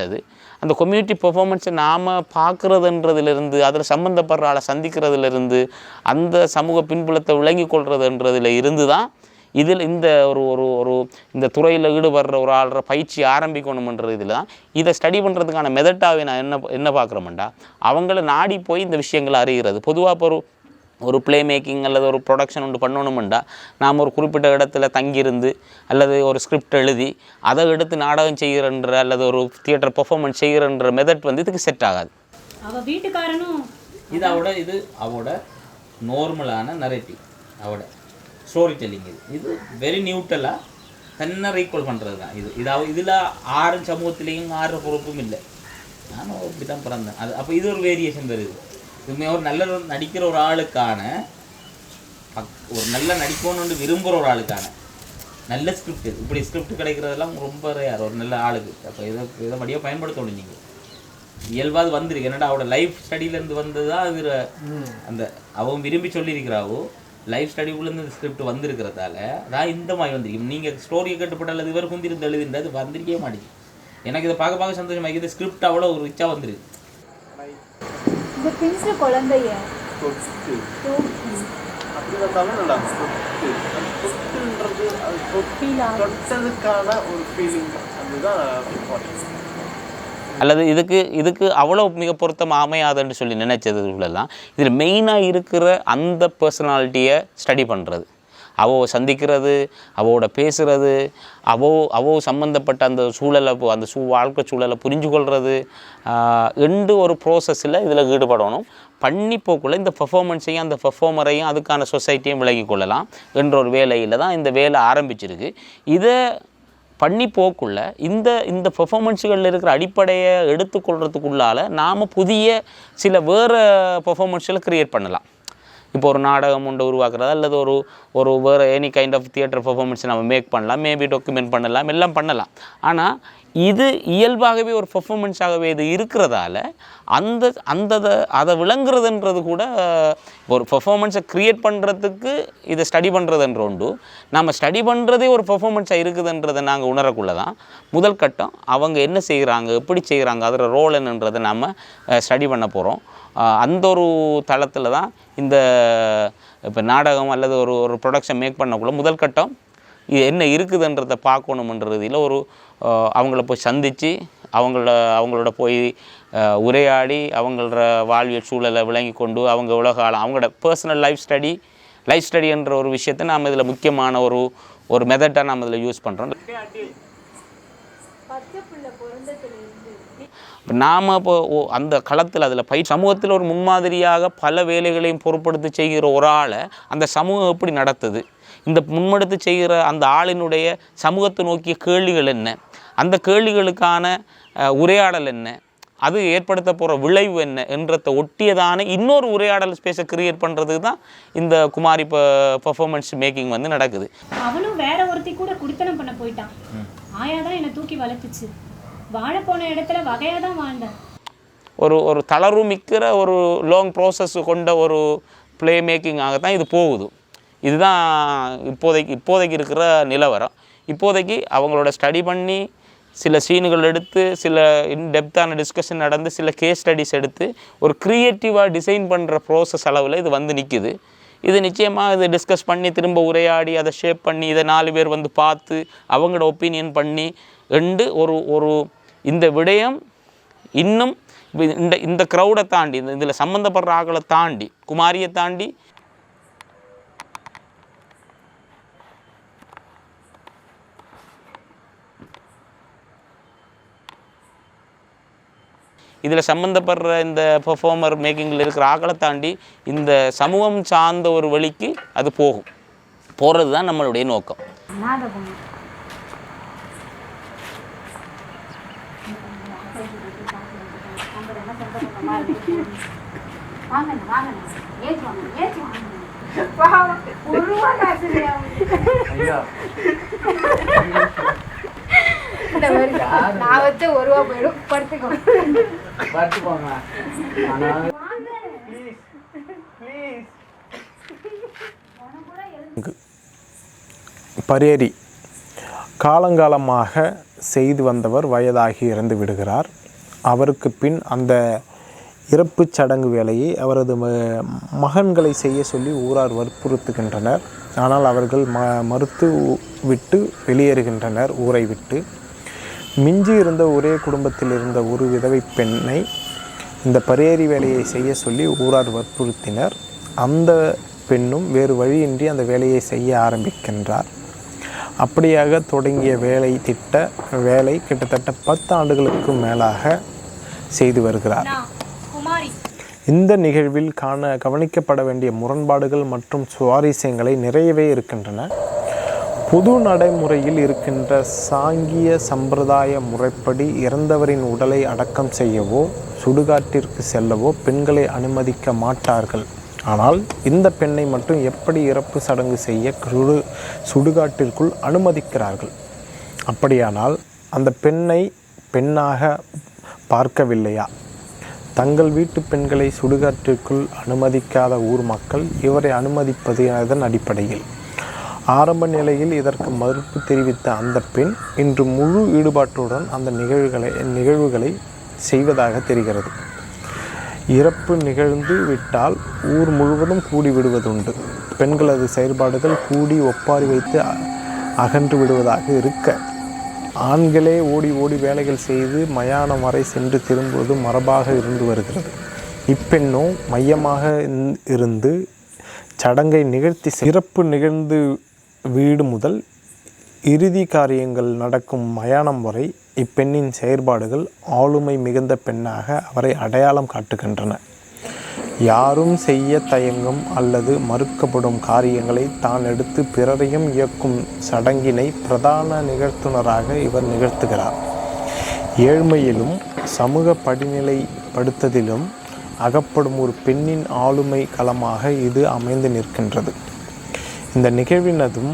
அந்த கம்யூனிட்டி பெர்ஃபார்மன்ஸை நாம் பார்க்குறதுன்றதுலேருந்து அதில் சம்மந்தப்படுற ஆளை சந்திக்கிறதுலேருந்து அந்த சமூக பின்புலத்தை விளங்கி கொள்றதுன்றதுல இருந்து தான் இதில் இந்த ஒரு இந்த துறையில் ஈடுபடுற ஒரு ஆள்ற பயிற்சி ஆரம்பிக்கணுமன்ற இதில் தான் இதை ஸ்டடி பண்ணுறதுக்கான மெத்தட்டாகவே நான் என்ன பார்க்குறோம்டா அவங்கள நாடி போய் இந்த விஷயங்களை அறிகிறது. பொதுவாக இப்போ ஒரு ப்ளே மேக்கிங் அல்லது ஒரு ப்ரொடக்ஷன் ஒன்று பண்ணணுமெண்டா நாம் ஒரு குறிப்பிட்ட இடத்துல தங்கியிருந்து அல்லது ஒரு ஸ்கிரிப்ட் எழுதி அதை எடுத்து நாடகம் செய்கிறன்ற அல்லது ஒரு தியேட்டர் பெர்ஃபார்மன்ஸ் செய்கிறன்ற மெத்தட் வந்து இதுக்கு செட் ஆகாது. அவள் வீட்டுக்காரனும் இது அவட நார்மலான நரேட்டிவ், அவட ஸ்டோரி டெல்லிங். இது வெரி நியூட்ரலாக தன்னை ரீகால் பண்ணுறது தான். இதில் ஆறு சமூகத்திலையும் ஆறு பொறுப்பும் இல்லை. நானும் இப்படி தான் பிறந்தேன். அப்போ இது ஒரு வேரியேஷன் வருது. இதுவுமே ஒரு நல்ல நடிக்கிற ஒரு ஆளுக்கான ஒரு நல்ல நடிக்கணும்னு விரும்புகிற ஒரு ஆளுக்கான நல்ல ஸ்கிரிப்ட். இப்படி ஸ்கிரிப்ட் கிடைக்கிறதெல்லாம் ரொம்ப ரேர் ஒரு நல்ல ஆளுக்கு. அப்போ இதை வழியாக பயன்படுத்தணும். நீங்கள் இயல்பாக வந்துருக்கு. என்னடா அவட லைஃப் ஸ்டடியிலேருந்து வந்தது தான் அது அந்த அவன் விரும்பி சொல்லியிருக்கிறாவோ லைஃப் ஸ்டடிக்குள்ளேருந்து இந்த ஸ்கிரிப்ட் வந்திருக்கிறதால அதான் இந்த மாதிரி வந்திருக்கு. நீங்கள் ஸ்டோரியை கேட்டுப்பட்ட அல்லது இவர் குந்திருந்து எழுதின்றது வந்திருக்கவே மாட்டேங்குது. எனக்கு இதை பார்க்க சந்தோஷமாக இந்த ஸ்கிரிப்ட் அவ்வளோ ஒரு ரிச்சாக வந்துருக்கு. இந்த பிஞ்சு குழந்தைய அப்படி வந்தாலும் நல்லா தொட்டதுக்கான ஒரு ஃபீலிங் அதுதான் இம்பார்ட்டன்ஸ். அல்லது இதுக்கு அவ்வளோ மிக பொருத்தமாக அமையாதுன்னு சொல்லி நினைச்சதுலாம் இதில் மெயினாக இருக்கிற அந்த பர்சனாலிட்டியை ஸ்டடி பண்ணுறது, அவள் சந்திக்கிறது, அவளோட பேசுகிறது, அவள் சம்மந்தப்பட்ட அந்த சூழலை அந்த வாழ்க்கை சூழலை புரிஞ்சு கொள்வது ஒரு ப்ரோசஸில் இதில் ஈடுபடணும். பண்ணி போக்குள்ள இந்த பெர்ஃபார்மன்ஸையும் அந்த பெர்ஃபார்மரையும் அதுக்கான சொசைட்டியும் விலகி கொள்ளலாம் என்ற ஒரு வேலையில் தான் இந்த வேலை ஆரம்பிச்சிருக்கு. இதை பண்ணி போக்குள்ள இந்த பெர்ஃபார்மன்ஸுகளில் இருக்கிற அடிப்படையை எடுத்துக்கொள்கிறதுக்குள்ளால் நாம் புதிய சில வேறு பெர்ஃபார்மன்ஸில் க்ரியேட் பண்ணலாம். இப்போ ஒரு நாடகம் ஒன்று உருவாக்குறது அல்லது ஒரு வேறு any kind of theatre performance நம்ம மேக் பண்ணலாம், மேபி டாக்குமெண்ட் பண்ணலாம், எல்லாம் பண்ணலாம். ஆனால் இது இயல்பாகவே ஒரு பெர்ஃபார்மன்ஸாகவே இது இருக்கிறதால அதை விளங்குறதுன்றது கூட ஒரு பெர்ஃபார்மன்ஸை க்ரியேட் பண்ணுறதுக்கு இதை ஸ்டடி பண்ணுறதுன்ற உண்டு. நம்ம ஸ்டடி பண்ணுறதே ஒரு பெர்ஃபார்மன்ஸாக இருக்குதுன்றதை நாங்கள் உணரக்குள்ள தான் முதல் கட்டம் அவங்க என்ன செய்கிறாங்க, எப்படி செய்கிறாங்க, அதோட ரோல் என்னன்றதை நாம் ஸ்டடி பண்ண போகிறோம். அந்த ஒரு தளத்தில் தான் இந்த இப்போ நாடகம் அல்லது ஒரு ப்ரொடக்ஷன் மேக் பண்ணக்குள்ள முதல் கட்டம் இது என்ன இருக்குதுன்றதை பார்க்கணுமன்றதில் அவங்கள போய் சந்தித்து அவங்களோட போய் உரையாடி அவங்களோட வாழ்வியல் சூழலை விளங்கி கொண்டு அவங்க உலகாலம் அவங்களோட பர்சனல் லைஃப் ஸ்டடி என்ற ஒரு விஷயத்தை நாம் இதில் முக்கியமான ஒரு மெத்தடாக நாம் இதில் யூஸ் பண்ணுறோம். இப்போ நாம் இப்போ அந்த களத்தில் அதில் சமூகத்தில் ஒரு முன்மாதிரியாக பல வேலைகளையும் பொருட்படுத்தி செய்கிற ஒரு ஆளை அந்த சமூகம் எப்படி நடத்துது, இந்த முன்மெடுத்து செய்கிற அந்த ஆளினுடைய சமூகத்தை நோக்கிய கேள்விகள் என்ன, அந்த கேள்விகளுக்கான உரையாடல் என்ன, அது ஏற்படுத்த போகிற விளைவு என்ன என்றதை ஒட்டியதான இன்னொரு உரையாடல் ஸ்பேஸை கிரியேட் பண்ணுறதுக்கு தான் இந்த குமாரி பர்ஃபார்மன்ஸ் மேக்கிங் வந்து நடக்குது. அவளும் வேற ஒருத்தி கூட குடித்தனம் பண்ண போயிட்டான். ஆயா தான் என்னை தூக்கி வளர்த்துச்சு. வாழ போன இடத்துல வகையாக தான் வாழ்ந்தேன். ஒரு தளர்வு மிக்கிற ஒரு லாங் ப்ராசஸ் கொண்ட ஒரு ப்ளே மேக்கிங்காக தான் இது போகுது. இதுதான் இப்போதைக்கு இருக்கிற நிலவரம். இப்போதைக்கு அவங்களோட ஸ்டடி பண்ணி சில சீனுகள் எடுத்து சில இன்டெப்த்தான டிஸ்கஷன் நடந்து சில கேஸ் ஸ்டடிஸ் எடுத்து ஒரு க்ரியேட்டிவாக டிசைன் பண்ணுற ப்ராசஸ் அளவில் இது வந்து நிற்குது. இது நிச்சயமாக இது டிஸ்கஸ் பண்ணி திரும்ப உரையாடி அதை ஷேப் பண்ணி இதை 4 பேர் வந்து பார்த்து அவங்களோட ஒப்பீனியன் பண்ணி ஒரு இந்த விடயம் இன்னும் இந்த க்ரௌடை தாண்டி இதில் சம்மந்தப்படுற ஆக்களை தாண்டி குமாரியை தாண்டி இதில் சம்மந்தப்படுற இந்த பெர்ஃபார்மர் மேக்கிங்கில் இருக்கிற ஆக்களை தாண்டி இந்த சமூகம் சார்ந்த ஒரு வழிக்கு அது போகிறது தான் நம்மளுடைய நோக்கம். நான் வச்சு 1 ரூபா போயிடும் படுத்துக்கோங்க. பரேரி காலங்காலமாக செய்து வந்தவர் வயதாகி இறந்து விடுகிறார். அவருக்கு பின் அந்த இறப்புச் சடங்கு வேலையை அவரது மகன்களை செய்ய சொல்லி ஊரார் வற்புறுத்துகின்றனர். ஆனால் அவர்கள் மறுத்து விட்டு வெளியேறுகின்றனர் ஊரை விட்டு. மிஞ்சி இருந்த ஒரே குடும்பத்தில் இருந்த ஒரு விதவை பெண்ணை இந்த பரேரி வேலையை செய்ய சொல்லி ஊரார் வற்புறுத்தினர். அந்த பெண்ணும் வேறு வழியின்றி அந்த வேலையை செய்ய ஆரம்பிக்கின்றார். அப்படியாக தொடங்கிய வேலை கிட்டத்தட்ட 10 ஆண்டுகளுக்கு மேலாக செய்து வருகிறார். இந்த நிகழ்வில் கவனிக்கப்பட வேண்டிய முரண்பாடுகள் மற்றும் சுவாரஸ்யங்களை நிறையவே இருக்கின்றன. பொது நடைமுறையில் இருக்கின்ற சாங்கிய சம்பிரதாய முறைப்படி இறந்தவரின் உடலை அடக்கம் செய்யவோ சுடுகாட்டிற்கு செல்லவோ பெண்களை அனுமதிக்க மாட்டார்கள். ஆனால் இந்த பெண்ணை மட்டும் எப்படி இறப்பு சடங்கு செய்ய சுடுகாட்டிற்குள் அனுமதிக்கிறார்கள்? அப்படியானால் அந்த பெண்ணை பெண்ணாக பார்க்கவில்லையா? தங்கள் வீட்டு பெண்களை சுடுகாட்டிற்குள் அனுமதிக்காத ஊர் மக்கள் இவரை அனுமதிப்பது அதன் அடிப்படையில். ஆரம்ப நிலையில் இதற்கு மறுப்பு தெரிவித்த அந்த பெண் இன்று முழு ஈடுபாட்டுடன் அந்த நிகழ்வுகளை செய்வதாக தெரிகிறது. இறப்பு நிகழ்ந்து விட்டால் ஊர் முழுவதும் கூடி விடுவதுண்டு. பெண்களது செயல்பாடுகள் கூடி ஒப்பாரி வைத்து அகன்று விடுவதாக இருக்க, ஆண்களே ஓடி ஓடி வேலைகள் செய்து மயானம் வரை சென்று திரும்புவது மரபாக இருந்து வருகிறது. இப்பெண்ணோ மையமாக இருந்து சடங்கை நிகழ்த்தி சிறப்பு நிகழ்ந்து வீடு முதல் இறுதி காரியங்கள் நடக்கும் மயானம் வரை இப்பெண்ணின் செயற்பாடுகள் ஆளுமை மிகுந்த பெண்ணாக அவரை அடையாளம் காட்டுகின்றன. யாரும் செய்ய தயங்கும் அல்லது மறுக்கப்படும் காரியங்களை தான் எடுத்து பிறரையும் இயக்கும் சடங்கினை பிரதான நிகழ்த்துனராக இவர் நிகழ்த்துகிறார். ஏழ்மையிலும் சமூக படிநிலைப்படுத்தலிலும் அகப்படும் ஒரு பெண்ணின் ஆளுமை களமாக இது அமைந்து நிற்கின்றது. இந்த நிகழ்வினதும்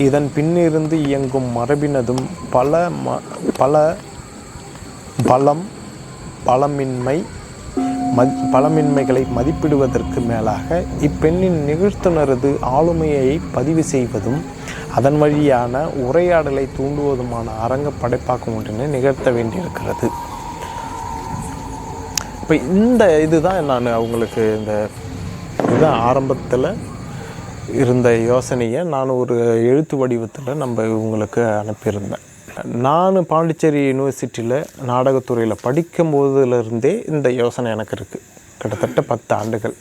இதன் பின்னிருந்து இயங்கும் மரபினதும் பலமின்மைகளை மதிப்பிடுவதற்கு மேலாக இப்பெண்ணின் நிகழ்த்துனரது ஆளுமையை பதிவு செய்வதும் அதன் வழியான உரையாடலை தூண்டுவதுமான அரங்க படைப்பாக்கம் ஒன்றினை நிகழ்த்த வேண்டியிருக்கிறது. இப்போ இந்த இதுதான் நான் அவங்களுக்கு இதுதான் ஆரம்பத்தில் இருந்த யோசனையை நான் ஒரு எழுத்து வடிவத்தில் உங்களுக்கு அனுப்பியிருந்தேன். நான் பாண்டிச்சேரி யூனிவர்சிட்டியில் நாடகத்துறையில் படிக்கும் போதுலேருந்தே இந்த யோசனை எனக்கு இருக்குது. கிட்டத்தட்ட 10 ஆண்டுகள்.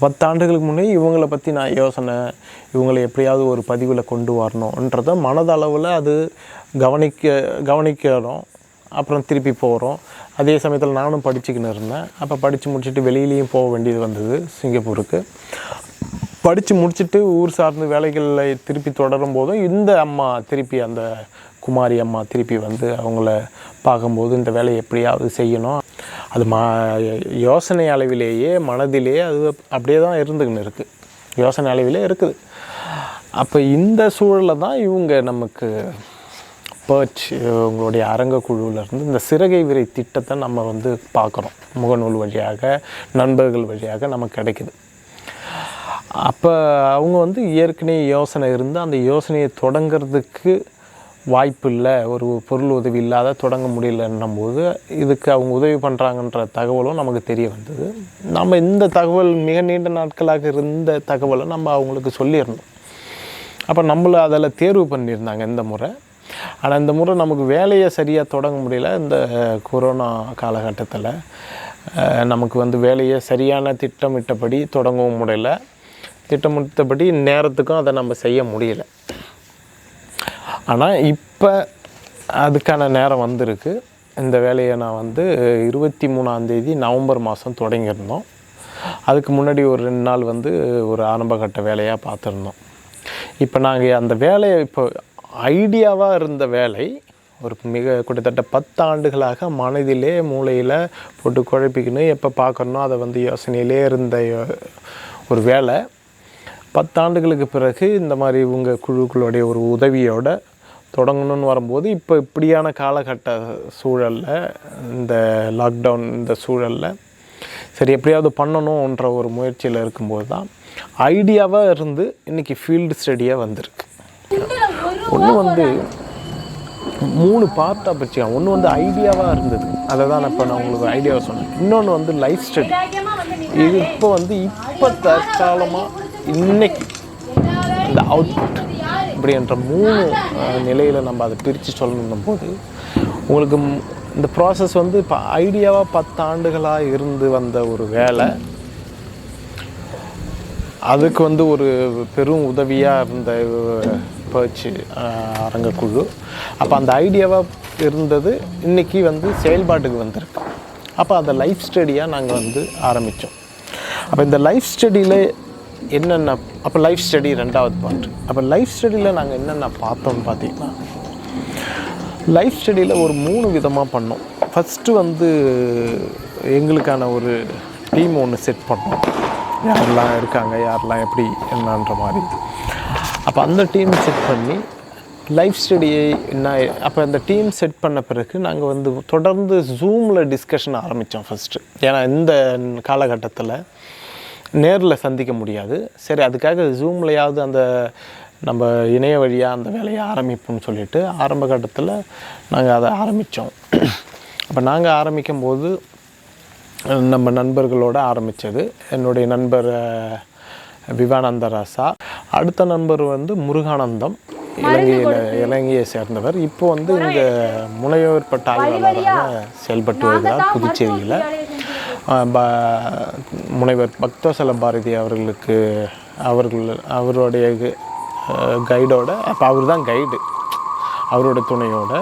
10 ஆண்டுகளுக்கு முன்னே இவங்களை பற்றி நான் இவங்களை எப்படியாவது ஒரு பதிவில் கொண்டு வரணுன்றத மனதளவில் அது கவனிக்கிறோம். அப்புறம் திருப்பி போகிறோம். அதே சமயத்தில் நானும் படிச்சுக்கின்னு இருந்தேன். அப்போ படித்து முடிச்சுட்டு வெளியிலையும் போக வேண்டியது வந்தது சிங்கப்பூருக்கு. படித்து முடிச்சுட்டு ஊர் சார்ந்த வேலைகளை திருப்பி தொடரும் போதும் இந்த அம்மா திருப்பி அந்த குமாரி அம்மா திருப்பி வந்து அவங்கள பார்க்கும்போது இந்த வேலையை எப்படியாவது செய்யணும், அது யோசனை அளவிலேயே மனதிலேயே அது அப்படியே தான் இருந்துக்கின்னு இருக்குது, யோசனை அளவிலே இருக்குது. அப்போ இந்த சூழலில் தான் இவங்க நமக்கு பர்ச் உங்களுடைய அரங்க குழுவிலேருந்து இந்த சிறகை விரை திட்டத்தை நம்ம வந்து பார்க்குறோம். முகநூல் வழியாக நண்பர்கள் வழியாக நமக்கு கிடைக்குது. அப்போ அவங்க வந்து ஏற்கனவே யோசனை இருந்து அந்த யோசனையை தொடங்கிறதுக்கு வாய்ப்பு இல்லை, ஒரு பொருள் உதவி இல்லாத தொடங்க முடியலன்னும் போது இதுக்கு அவங்க உதவி பண்ணுறாங்கன்ற தகவலும் நமக்கு தெரிய வந்தது. நம்ம இந்த தகவல் மிக நீண்ட நாட்களாக இருந்த தகவலை நம்ம அவங்களுக்கு சொல்லியிருந்தோம். அப்போ நம்மளை அதில் தேர்வு பண்ணியிருந்தாங்க இந்த முறை. ஆனால் இந்த முறை நமக்கு வேலையை சரியாக தொடங்க முடியல. இந்த கொரோனா காலகட்டத்தில் நமக்கு வந்து வேலையை சரியான திட்டமிட்டபடி தொடங்கவும் முடியல, திட்டமிட்டபடி நேரத்துக்கும் அதை நம்ம செய்ய முடியல. ஆனால் இப்போ அதுக்கான நேரம் வந்திருக்கு. இந்த வேலையை நான் வந்து 23 நவம்பர் மாதம் தொடங்கியிருந்தோம். அதுக்கு முன்னாடி ஒரு 2 நாள் வந்து ஒரு ஆரம்பகட்ட வேலையாக பார்த்துருந்தோம். இப்போ நாங்கள் அந்த வேலையை இப்போ ஐடியாவாக இருந்த வேலை ஒரு கிட்டத்தட்ட 10 ஆண்டுகளாக மனதிலே மூளையில் போட்டு குழப்பிக்கணும், எப்போ பார்க்கணும் அதை வந்து யோசனையிலே இருந்த ஒரு வேலை 10 ஆண்டுகளுக்கு பிறகு இந்த மாதிரி இவங்க குழுக்களுடைய ஒரு உதவியோடு தொடங்கணும்னு வரும்போது இப்போ இப்படியான காலகட்ட சூழலில், இந்த லாக்டவுன் இந்த சூழலில் சரி எப்படியாவது பண்ணணுன்ற ஒரு முயற்சியில் இருக்கும்போது தான் ஐடியாவாக இருந்து இன்றைக்கி ஃபீல்டு ஸ்டடியாக வந்திருக்கு. ஒன்று வந்து 3 பார்ட்டாக பிரிச்சுக்கலாம். ஒன்று வந்து ஐடியாவாக இருந்தது, அதை தான் இப்போ நான் உங்களுக்கு ஐடியாவை சொன்னேன். இன்னொன்று வந்து லைஃப் ஸ்டடி. இது இப்போ தற்காலமாக இன்னைக்கு இந்த அவுட்புட் இப்படின்ற 3 நிலையில் நம்ம அதை பிரித்து சொல்லணும் போது உங்களுக்கு இந்த ப்ராசஸ் வந்து இப்போ ஐடியாவாக 10 ஆண்டுகளாக இருந்து வந்த ஒரு வேலை, அதுக்கு வந்து ஒரு பெரும் உதவியாக இருந்த பர்ச் அரங்கக்குழு. அப்போ அந்த ஐடியாவாக இருந்தது இன்றைக்கி வந்து செயல்பாட்டுக்கு வந்திருக்கு. அப்போ அந்த லைஃப் ஸ்டடியாக நாங்கள் வந்து ஆரம்பித்தோம். அப்போ இந்த லைஃப் ஸ்டடியில் என்னென்ன, அப்போ லைஃப் ஸ்டடி 2வது பார்ட். அப்போ லைஃப் ஸ்டடியில் நாங்கள் என்னென்ன பார்த்தோம்னு பார்த்திங்கன்னா, லைஃப் ஸ்டடியில் ஒரு 3 விதமாக பண்ணோம். ஃபஸ்ட்டு வந்து எங்களுக்கான ஒரு டீம் ஒன்று செட் பண்ணோம், யாரெல்லாம் இருக்காங்க, யாரெல்லாம் எப்படி என்னன்ற மாதிரி. அப்போ அந்த டீம் செட் பண்ணி லைஃப் ஸ்டடியை என்ன, அப்போ அந்த டீம் செட் பண்ண பிறகு நாங்கள் வந்து தொடர்ந்து ஜூமில் டிஸ்கஷன் ஆரம்பித்தோம் ஃபஸ்ட்டு. ஏன்னா இந்த காலகட்டத்தில் நேரில் சந்திக்க முடியாது. சரி அதுக்காக ஜூம்லையாவது அந்த நம்ம இணைய வழியாக அந்த வேலையை ஆரம்பிப்போம்னு சொல்லிட்டு ஆரம்ப கட்டத்தில் நாங்கள் அதை ஆரம்பித்தோம். அப்போ நாங்கள் ஆரம்பிக்கும் போது நம்ம நண்பர்களோடு ஆரம்பித்தது. என்னுடைய நண்பர் விவானந்தராசா, அடுத்த நண்பர் வந்து முருகானந்தம், இலங்கையை சேர்ந்தவர். இப்போ வந்து இங்கே முனைவர் பட்ட ஆய்வாளராக செயல்பட்டு வருகிறார் புதுச்சேரியில். முனைவர் பக்தவத்சல பாரதி அவருடைய கைடோட, அப்போ அவர் தான் கைடு, அவரோட துணையோட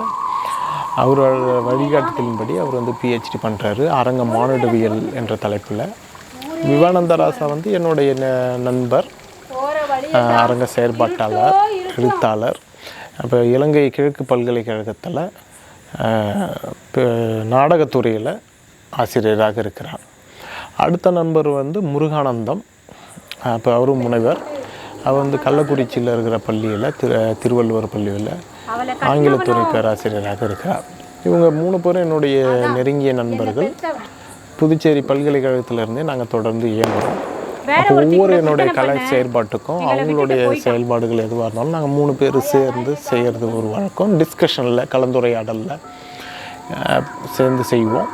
அவரோட வழிகாட்டுதலின்படி அவர் வந்து PhD பண்ணுறாரு அரங்க மானுடவியல் என்ற தலைப்பில். விவானந்தராசா வந்து என்னுடைய நண்பர், அரங்க செயற்பாட்டாளர், எழுத்தாளர். அப்போ இலங்கை கிழக்கு பல்கலைக்கழகத்தில் நாடகத்துறையில் ஆசிரியராக இருக்கிறார். அடுத்த நண்பர் வந்து முருகானந்தம், அப்போ அவரும் முனைவர். அவர் வந்து கள்ளக்குறிச்சியில் இருக்கிற பள்ளியில் திருவள்ளுவர் பள்ளியில் ஆங்கிலத்துறை பேராசிரியராக இருக்கிறார். இவங்க 3 பேரும் என்னுடைய நெருங்கிய நண்பர்கள். புதுச்சேரி பல்கலைக்கழகத்திலேருந்தே நாங்கள் தொடர்ந்து இயங்குகிறோம். அப்போ ஒவ்வொரு என்னுடைய கலை செயல்பாட்டுக்கும் அவங்களுடைய செயல்பாடுகள் எதுவாக இருந்தாலும் நாங்கள் 3 பேர் சேர்ந்து செய்கிறது ஒரு வழக்கம். டிஸ்கஷனில், கலந்துரையாடலில் சேர்ந்து செய்வோம்.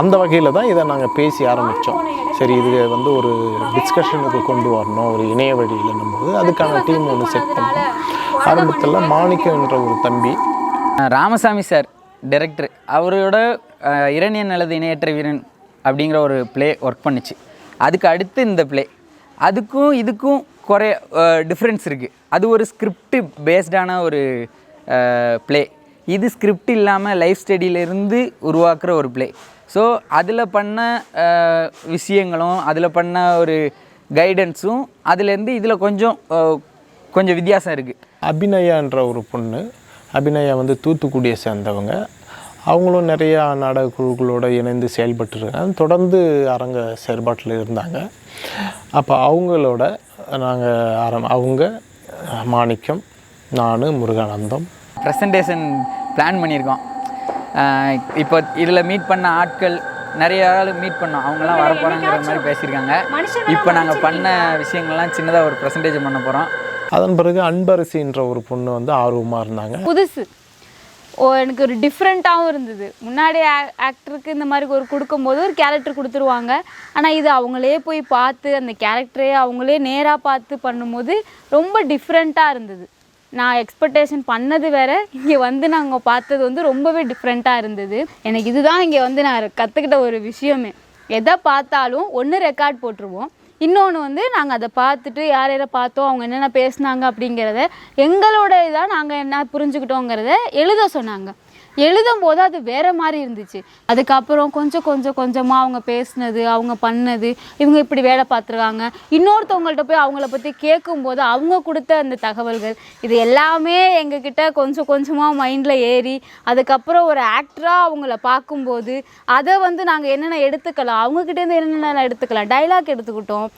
அந்த வகையில் தான் இதை நாங்கள் பேசி ஆரம்பித்தோம். சரி இது வந்து ஒரு டிஸ்கஷனுக்கு கொண்டு வரணும் ஒரு இணைய வழியில் போது அதுக்கான டீம் ஒன்று செட் பண்ணோம். ஆரம்பத்தில் மாணிக்கம் என்ற ஒரு தம்பி, ராமசாமி சார் டைரக்டர், அவரோட இரணியன் அல்லது இணையற்ற வீரன் அப்படிங்கிற ஒரு ப்ளே ஒர்க் பண்ணிச்சு. அதுக்கு அடுத்து இந்த ப்ளே, அதுக்கும் இதுக்கும் குறைய டிஃப்ரென்ஸ் இருக்குது. அது ஒரு ஸ்கிரிப்ட் பேஸ்டான ஒரு ப்ளே, இது ஸ்கிரிப்ட் இல்லாமல் லைஃப் ஸ்டடியிலேருந்து உருவாக்குற ஒரு ப்ளே. ஸோ அதில் பண்ண விஷயங்களும் அதில் பண்ண ஒரு கைடன்ஸும் அதுலேருந்து இதில் கொஞ்சம் வித்தியாசம் இருக்குது. அபிநயான்ற ஒரு பொண்ணு, அபிநயா வந்து தூத்துக்குடியை சேர்ந்தவங்க. அவங்களும் நிறையா நாடக குழுக்களோடு இணைந்து செயல்பட்டுருக்காங்க, தொடர்ந்து அரங்க செயல்பாட்டில் இருந்தாங்க. அப்போ அவங்களோட நாங்கள் அவங்க மாணிக்கம், நான், முருகானந்தம் ப்ரெசன்டேஷன் பிளான் பண்ணியிருக்கோம். இப்போ இதில் மீட் பண்ண ஆட்கள் நிறைய ஆள் மீட் பண்ணோம், அவங்களாம் வரப்போகிறாங்கிற மாதிரி பேசியிருக்காங்க. இப்போ நாங்கள் பண்ண விஷயங்கள்லாம் சின்னதாக ஒரு ப்ரெசன்டேஷன் பண்ண போகிறோம். அதன் பிறகு அன்பரசின்ற ஒரு பொண்ணு வந்து ஆர்வமாக இருந்தாங்க. புதுசு எனக்கு ஒரு டிஃப்ரெண்ட்டாகவும் இருந்தது. முன்னாடி ஆக்டருக்கு இந்த மாதிரி ஒரு கொடுக்கும்போது ஒரு கேரக்டர் கொடுத்துருவாங்க, ஆனால் இது அவங்களே போய் பார்த்து அந்த கேரக்டரே அவங்களே நேராக பார்த்து பண்ணும்போது ரொம்ப டிஃப்ரெண்ட்டாக இருந்தது. நான் எக்ஸ்பெக்டேஷன் பண்ணது வேறு, இங்கே வந்து நாங்கள் பார்த்தது வந்து ரொம்பவே டிஃப்ரெண்ட்டாக இருந்தது. எனக்கு இதுதான் இங்கே வந்து நான் கற்றுக்கிட்ட ஒரு விஷயமே. எதை பார்த்தாலும் ஒன்று ரெக்கார்ட் போட்டுருவோம், இன்னொன்று வந்து நாங்கள் அதை பார்த்துட்டு யார் யாரை பார்த்தோம், அவங்க என்னென்ன பேசுனாங்க அப்படிங்கிறத எங்களோட இதாக நாங்கள் என்ன புரிஞ்சுக்கிட்டோங்கிறத எழுத சொன்னாங்க. எழுதும் போது அது வேறு மாதிரி இருந்துச்சு. அதுக்கப்புறம் கொஞ்சமாக அவங்க பேசுனது, அவங்க பண்ணது, இவங்க இப்படி வேலை பார்த்துருக்காங்க, இன்னொருத்தவங்கள்ட்ட போய் அவங்கள பற்றி கேட்கும்போது அவங்க கொடுத்த அந்த தகவல்கள், இது எல்லாமே எங்ககிட்ட கொஞ்சமாக மைண்டில் ஏறி அதுக்கப்புறம் ஒரு ஆக்டராக அவங்கள பார்க்கும்போது அதை வந்து நாங்கள் என்னென்ன எடுத்துக்கலாம், அவங்கக்கிட்டேருந்து என்னென்ன எடுத்துக்கலாம், டைலாக் எடுத்துக்கிட்டோம்.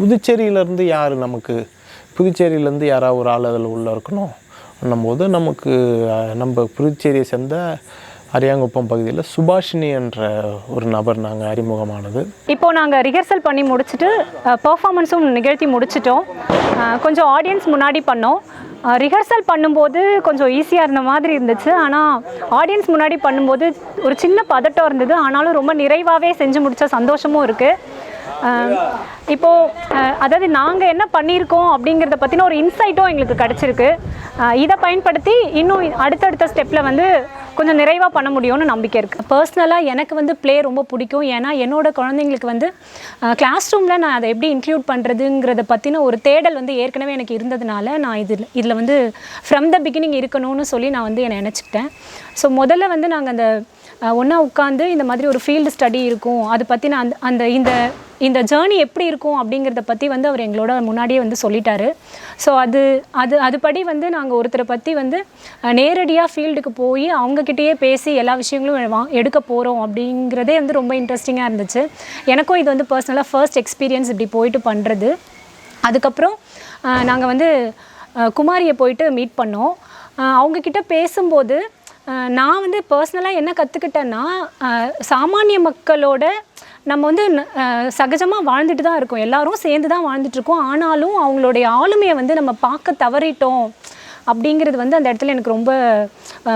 புதுச்சேரியிலேருந்து புதுச்சேரியிலேருந்து யாராவது ஒரு ஆள் அதில் உள்ளே இருக்கணும் என்னும்போது நமக்கு நம்ம புதுச்சேரியை சேர்ந்த அரியாங்குப்பம் பகுதியில் சுபாஷினி என்ற ஒரு நபர் நாங்கள் அறிமுகமானது. இப்போது நாங்கள் ரிஹர்சல் பண்ணி முடிச்சுட்டு பர்ஃபார்மன்ஸும் நிகழ்த்தி முடிச்சிட்டோம். கொஞ்சம் ஆடியன்ஸ் முன்னாடி பண்ணோம். ரிஹர்சல் பண்ணும்போது கொஞ்சம் ஈஸியாக இருந்த மாதிரி இருந்துச்சு, ஆனால் ஆடியன்ஸ் முன்னாடி பண்ணும்போது ஒரு சின்ன பதட்டம் இருந்தது. ஆனாலும் ரொம்ப நிறைவாகவே செஞ்சு முடித்த சந்தோஷமும் இருக்குது. இப்போது அதாவது நாங்கள் என்ன பண்ணியிருக்கோம் அப்படிங்கிறத பற்றின ஒரு இன்சைட்டும் எங்களுக்கு கிடச்சிருக்கு. இதை பயன்படுத்தி இன்னும் அடுத்தடுத்த ஸ்டெப்பில் வந்து கொஞ்சம் நிறைவாக பண்ண முடியும்னு நம்பிக்கை இருக்குது. பர்சனலாக எனக்கு வந்து ப்ளே ரொம்ப பிடிக்கும். ஏன்னா என்னோடய குழந்தைங்களுக்கு வந்து கிளாஸ் ரூமில் நான் அதை எப்படி இன்க்ளூட் பண்ணுறதுங்கிறத பற்றின ஒரு தேடல் வந்து ஏற்கனவே எனக்கு இருந்ததுனால நான் இதில் வந்து ஃப்ரம் த பிகினிங் இருக்கணும்னு சொல்லி நான் வந்து என்னை நினச்சிக்கிட்டேன். ஸோ முதல்ல வந்து நாங்கள் அந்த ஒன்றா உட்காந்து இந்த மாதிரி ஒரு ஃபீல்டு ஸ்டடி இருக்கும், அது பற்றின இந்த ஜேர்னி எப்படி இருக்கும் அப்படிங்கிறத பற்றி வந்து அவர் எங்களோட முன்னாடியே வந்து சொல்லிட்டாரு. ஸோ அதுபடி வந்து நாங்கள் ஒருத்தரை பற்றி வந்து நேரடியாக ஃபீல்டுக்கு போய் அவங்கக்கிட்டேயே பேசி எல்லா விஷயங்களும் எடுக்க போகிறோம் அப்படிங்கிறதே வந்து ரொம்ப இன்ட்ரெஸ்டிங்காக இருந்துச்சு. எனக்கும் இது வந்து பர்சனலாக ஃபர்ஸ்ட் எக்ஸ்பீரியன்ஸ் இப்படி போயிட்டு பண்ணுறது. அதுக்கப்புறம் நாங்கள் வந்து குமாரியை போயிட்டு மீட் பண்ணோம். அவங்கக்கிட்ட பேசும்போது நான் வந்து பர்சனலாக என்ன கற்றுக்கிட்டேன்னா, சாமானிய மக்களோட நம்ம வந்து சகஜமாக வாழ்ந்துட்டு தான் இருக்கோம், எல்லோரும் சேர்ந்து தான் வாழ்ந்துட்டுருக்கோம். ஆனாலும் அவங்களுடைய ஆளுமையை வந்து நம்ம பார்க்க தவறிட்டோம் அப்படிங்கிறது வந்து அந்த இடத்துல எனக்கு ரொம்ப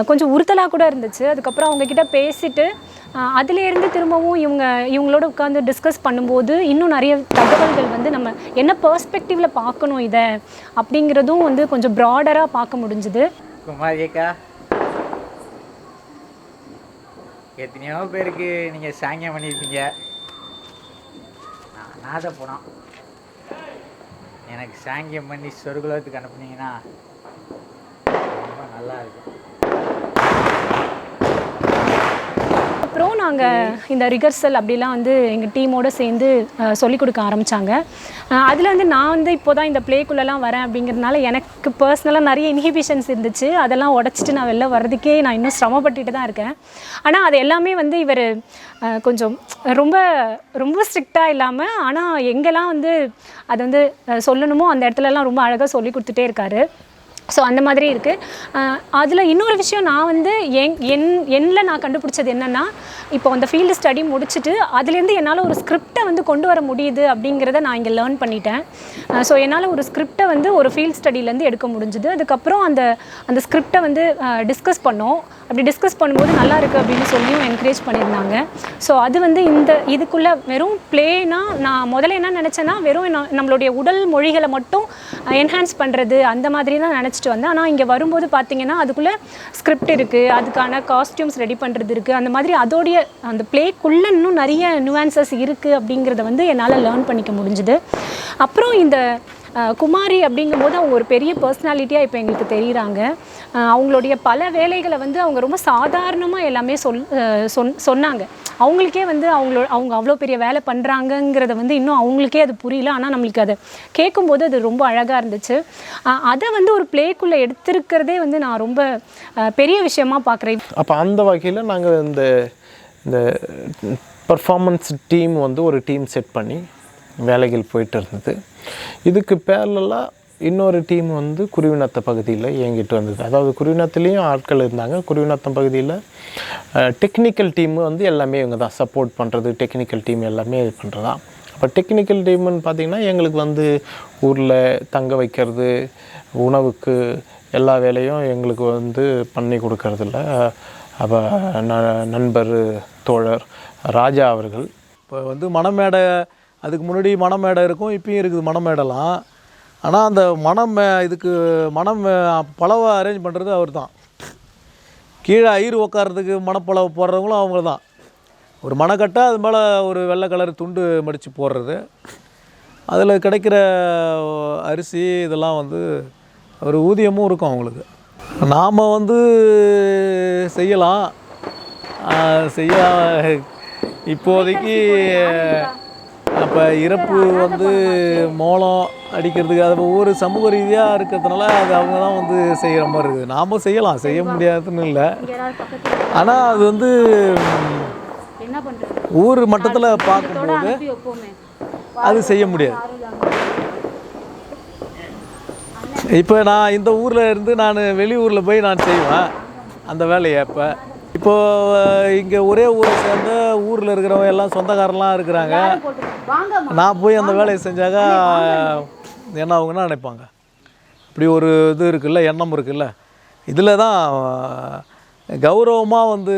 கொஞ்சம் உறுத்தலாக கூட இருந்துச்சு. அதுக்கப்புறம் அவங்கக்கிட்ட பேசிட்டு அதிலேருந்து திரும்பவும் இவங்களோட உட்காந்து டிஸ்கஸ் பண்ணும்போது இன்னும் நிறைய தகவல்கள் வந்து நம்ம என்ன பெர்ஸ்பெக்டிவில் பார்க்கணும் இதை அப்படிங்கிறதும் வந்து கொஞ்சம் ப்ராடராக பார்க்க முடிஞ்சுது. குமாரிக்கா, எத்தனையோ பேருக்கு நீங்கள் சாங்கியம் பண்ணியிருப்பீங்க. நாத போனோம், எனக்கு சாங்கியம் பண்ணி சொர்க்கலோகத்துக்கு அனுப்புனீங்கன்னா ரொம்ப நல்லா இருக்கும். அப்புறம் நாங்கள் இந்த ரிஹர்சல் அப்படிலாம் வந்து எங்கள் டீமோடு சேர்ந்து சொல்லிக் கொடுக்க ஆரம்பித்தாங்க. அதில் வந்து நான் வந்து இப்போ தான் இந்த ப்ளேக்குள்ளெல்லாம் வரேன் அப்படிங்கிறதுனால எனக்கு பர்சனலாக நிறைய இன்ஹிபிஷன்ஸ் இருந்துச்சு. அதெல்லாம் உடச்சிட்டு நான் வெளில வர்றதுக்கே நான் இன்னும் சிரமப்பட்டுட்டு தான் இருக்கேன். ஆனால் அது எல்லாமே வந்து இவர் கொஞ்சம் ரொம்ப ரொம்ப ஸ்ட்ரிக்டாக இல்லாமல், ஆனால் எங்கெல்லாம் வந்து அது வந்து சொல்லணுமோ அந்த இடத்துலலாம் ரொம்ப அழகாக சொல்லி கொடுத்துட்டே இருக்காரு. ஸோ அந்த மாதிரி இருக்குது. அதில் இன்னொரு விஷயம் நான் வந்து என்னில் நான் கண்டுபிடிச்சது என்னென்னா, இப்போ அந்த ஃபீல்டு ஸ்டடி முடிச்சுட்டு அதுலேருந்து என்னால் ஒரு ஸ்கிரிப்டை வந்து கொண்டு வர முடியுது அப்படிங்கிறத நான் இங்கே லேர்ன் பண்ணிட்டேன். ஸோ என்னால் ஒரு ஸ்கிரிப்டை வந்து ஒரு ஃபீல்டு ஸ்டடியிலேருந்து எடுக்க முடிஞ்சுது. அதுக்கப்புறம் அந்த ஸ்கிரிப்டை வந்து டிஸ்கஸ் பண்ணோம். அப்படி டிஸ்கஸ் பண்ணும்போது நல்லா இருக்குது அப்படின்னு சொல்லியும் என்கரேஜ் பண்ணியிருந்தாங்க. ஸோ அது வந்து இதுக்குள்ளே வெறும் ப்ளேனா நான் முதல்ல என்ன நினச்சேன்னா வெறும் நம்மளுடைய உடல் மொழிகளை மட்டும் என்ஹான்ஸ் பண்ணுறது அந்த மாதிரி தான் நினச்சிட்டு வந்தேன். ஆனால் இங்கே வரும்போது பார்த்திங்கன்னா அதுக்குள்ளே ஸ்கிரிப்ட் இருக்குது, அதுக்கான காஸ்டியூம்ஸ் ரெடி பண்ணுறது இருக்குது, அந்த மாதிரி அதோடைய அந்த ப்ளேக்குள்ளே இன்னும் நிறைய நியூஆன்சஸ் இருக்குது அப்படிங்கிறத வந்து என்னால் லேர்ன் பண்ணிக்க முடிஞ்சுது. அப்புறம் இந்த குமாரி அப்படிங்கும்போது அவங்க ஒரு பெரிய பர்சனாலிட்டியாக இப்போ எங்களுக்கு தெரியுறாங்க. அவங்களுடைய பல வேலைகளை வந்து அவங்க ரொம்ப சாதாரணமாக எல்லாமே சொன்னாங்க. அவங்களுக்கே வந்து அவங்க அவ்வளோ பெரிய வேலை பண்ணுறாங்கங்கிறத வந்து இன்னும் அவங்களுக்கே அது புரியல. ஆனால் நம்மளுக்கு அதை கேட்கும்போது அது ரொம்ப அழகாக இருந்துச்சு. அதை வந்து ஒரு ப்ளேக்குள்ளே எடுத்திருக்கிறதே வந்து நான் ரொம்ப பெரிய விஷயமா பார்க்குறேன். அப்போ அந்த வகையில் நாங்கள் இந்த பர்ஃபார்மன்ஸ் டீம் வந்து ஒரு டீம் செட் பண்ணி வேலைகள் போயிட்டு இருந்தது. இதுக்கு பேரலாக இன்னொரு டீம் வந்து குருவிநத்த பகுதியில் இயங்கிட்டு வந்தது. அதாவது குருவிநத்துலேயும் ஆட்கள் இருந்தாங்க. குருவிநத்தம் பகுதியில் டெக்னிக்கல் டீம் வந்து எல்லாமே இவங்க தான் சப்போர்ட் பண்ணுறது, டெக்னிக்கல் டீம் எல்லாமே இது பண்ணுறதா. அப்போ டெக்னிக்கல் டீம்னு பார்த்திங்கன்னா எங்களுக்கு வந்து ஊரில் தங்க வைக்கிறது, உணவுக்கு எல்லா வேலையும் எங்களுக்கு வந்து பண்ணி கொடுக்கறதில்ல. அப்போ நண்பர் தோழர் ராஜா அவர்கள் இப்போ வந்து மணமேடை, அதுக்கு முன்னாடி மணமேடை இருக்கும், இப்பயும் இருக்குது மணமேடெல்லாம். ஆனால் அந்த இதுக்கு பலவை அரேஞ்ச் பண்ணுறது அவர் தான். கீழே ஐயர் உட்காரத்துக்கு மணப்பலவை போடுறவங்களும் அவங்க தான். ஒரு மணக்கட்டை அது மேலே ஒரு வெள்ளை கலர் துண்டு மடித்து போடுறது, அதில் கிடைக்கிற அரிசி இதெல்லாம் வந்து ஒரு ஊதியமும் இருக்கும் அவங்களுக்கு. நாம் வந்து செய்யலாம் இப்போதைக்கு. அப்போ இறப்பு வந்து மோளம் அடிக்கிறதுக்கு அது ஒவ்வொரு சமூக ரீதியாக இருக்கிறதுனால அது அவங்க தான் வந்து செய்கிற மாதிரி இருக்குது. நாம் செய்யலாம், செய்ய முடியாதுன்னு இல்லை. ஆனால் அது வந்து ஊர் மட்டத்தில் பார்க்கும்போது அது செய்ய முடியாது. இப்போ நான் இந்த ஊரில் இருந்து நான் வெளியூரில் போய் நான் செய்வேன் அந்த வேலையை. இப்போது இங்கே ஒரே ஊரை சேர்ந்த ஊரில் இருக்கிறவங்க எல்லாம் சொந்தக்காரெலாம் இருக்கிறாங்க. நான் போய் அந்த வேலையை செஞ்சாக்கா என்ன ஆகுங்கன்னா நினைப்பாங்க. இப்படி ஒரு இது இருக்குல்ல, எண்ணம் இருக்குல்ல. இதில் தான் கௌரவமாக வந்து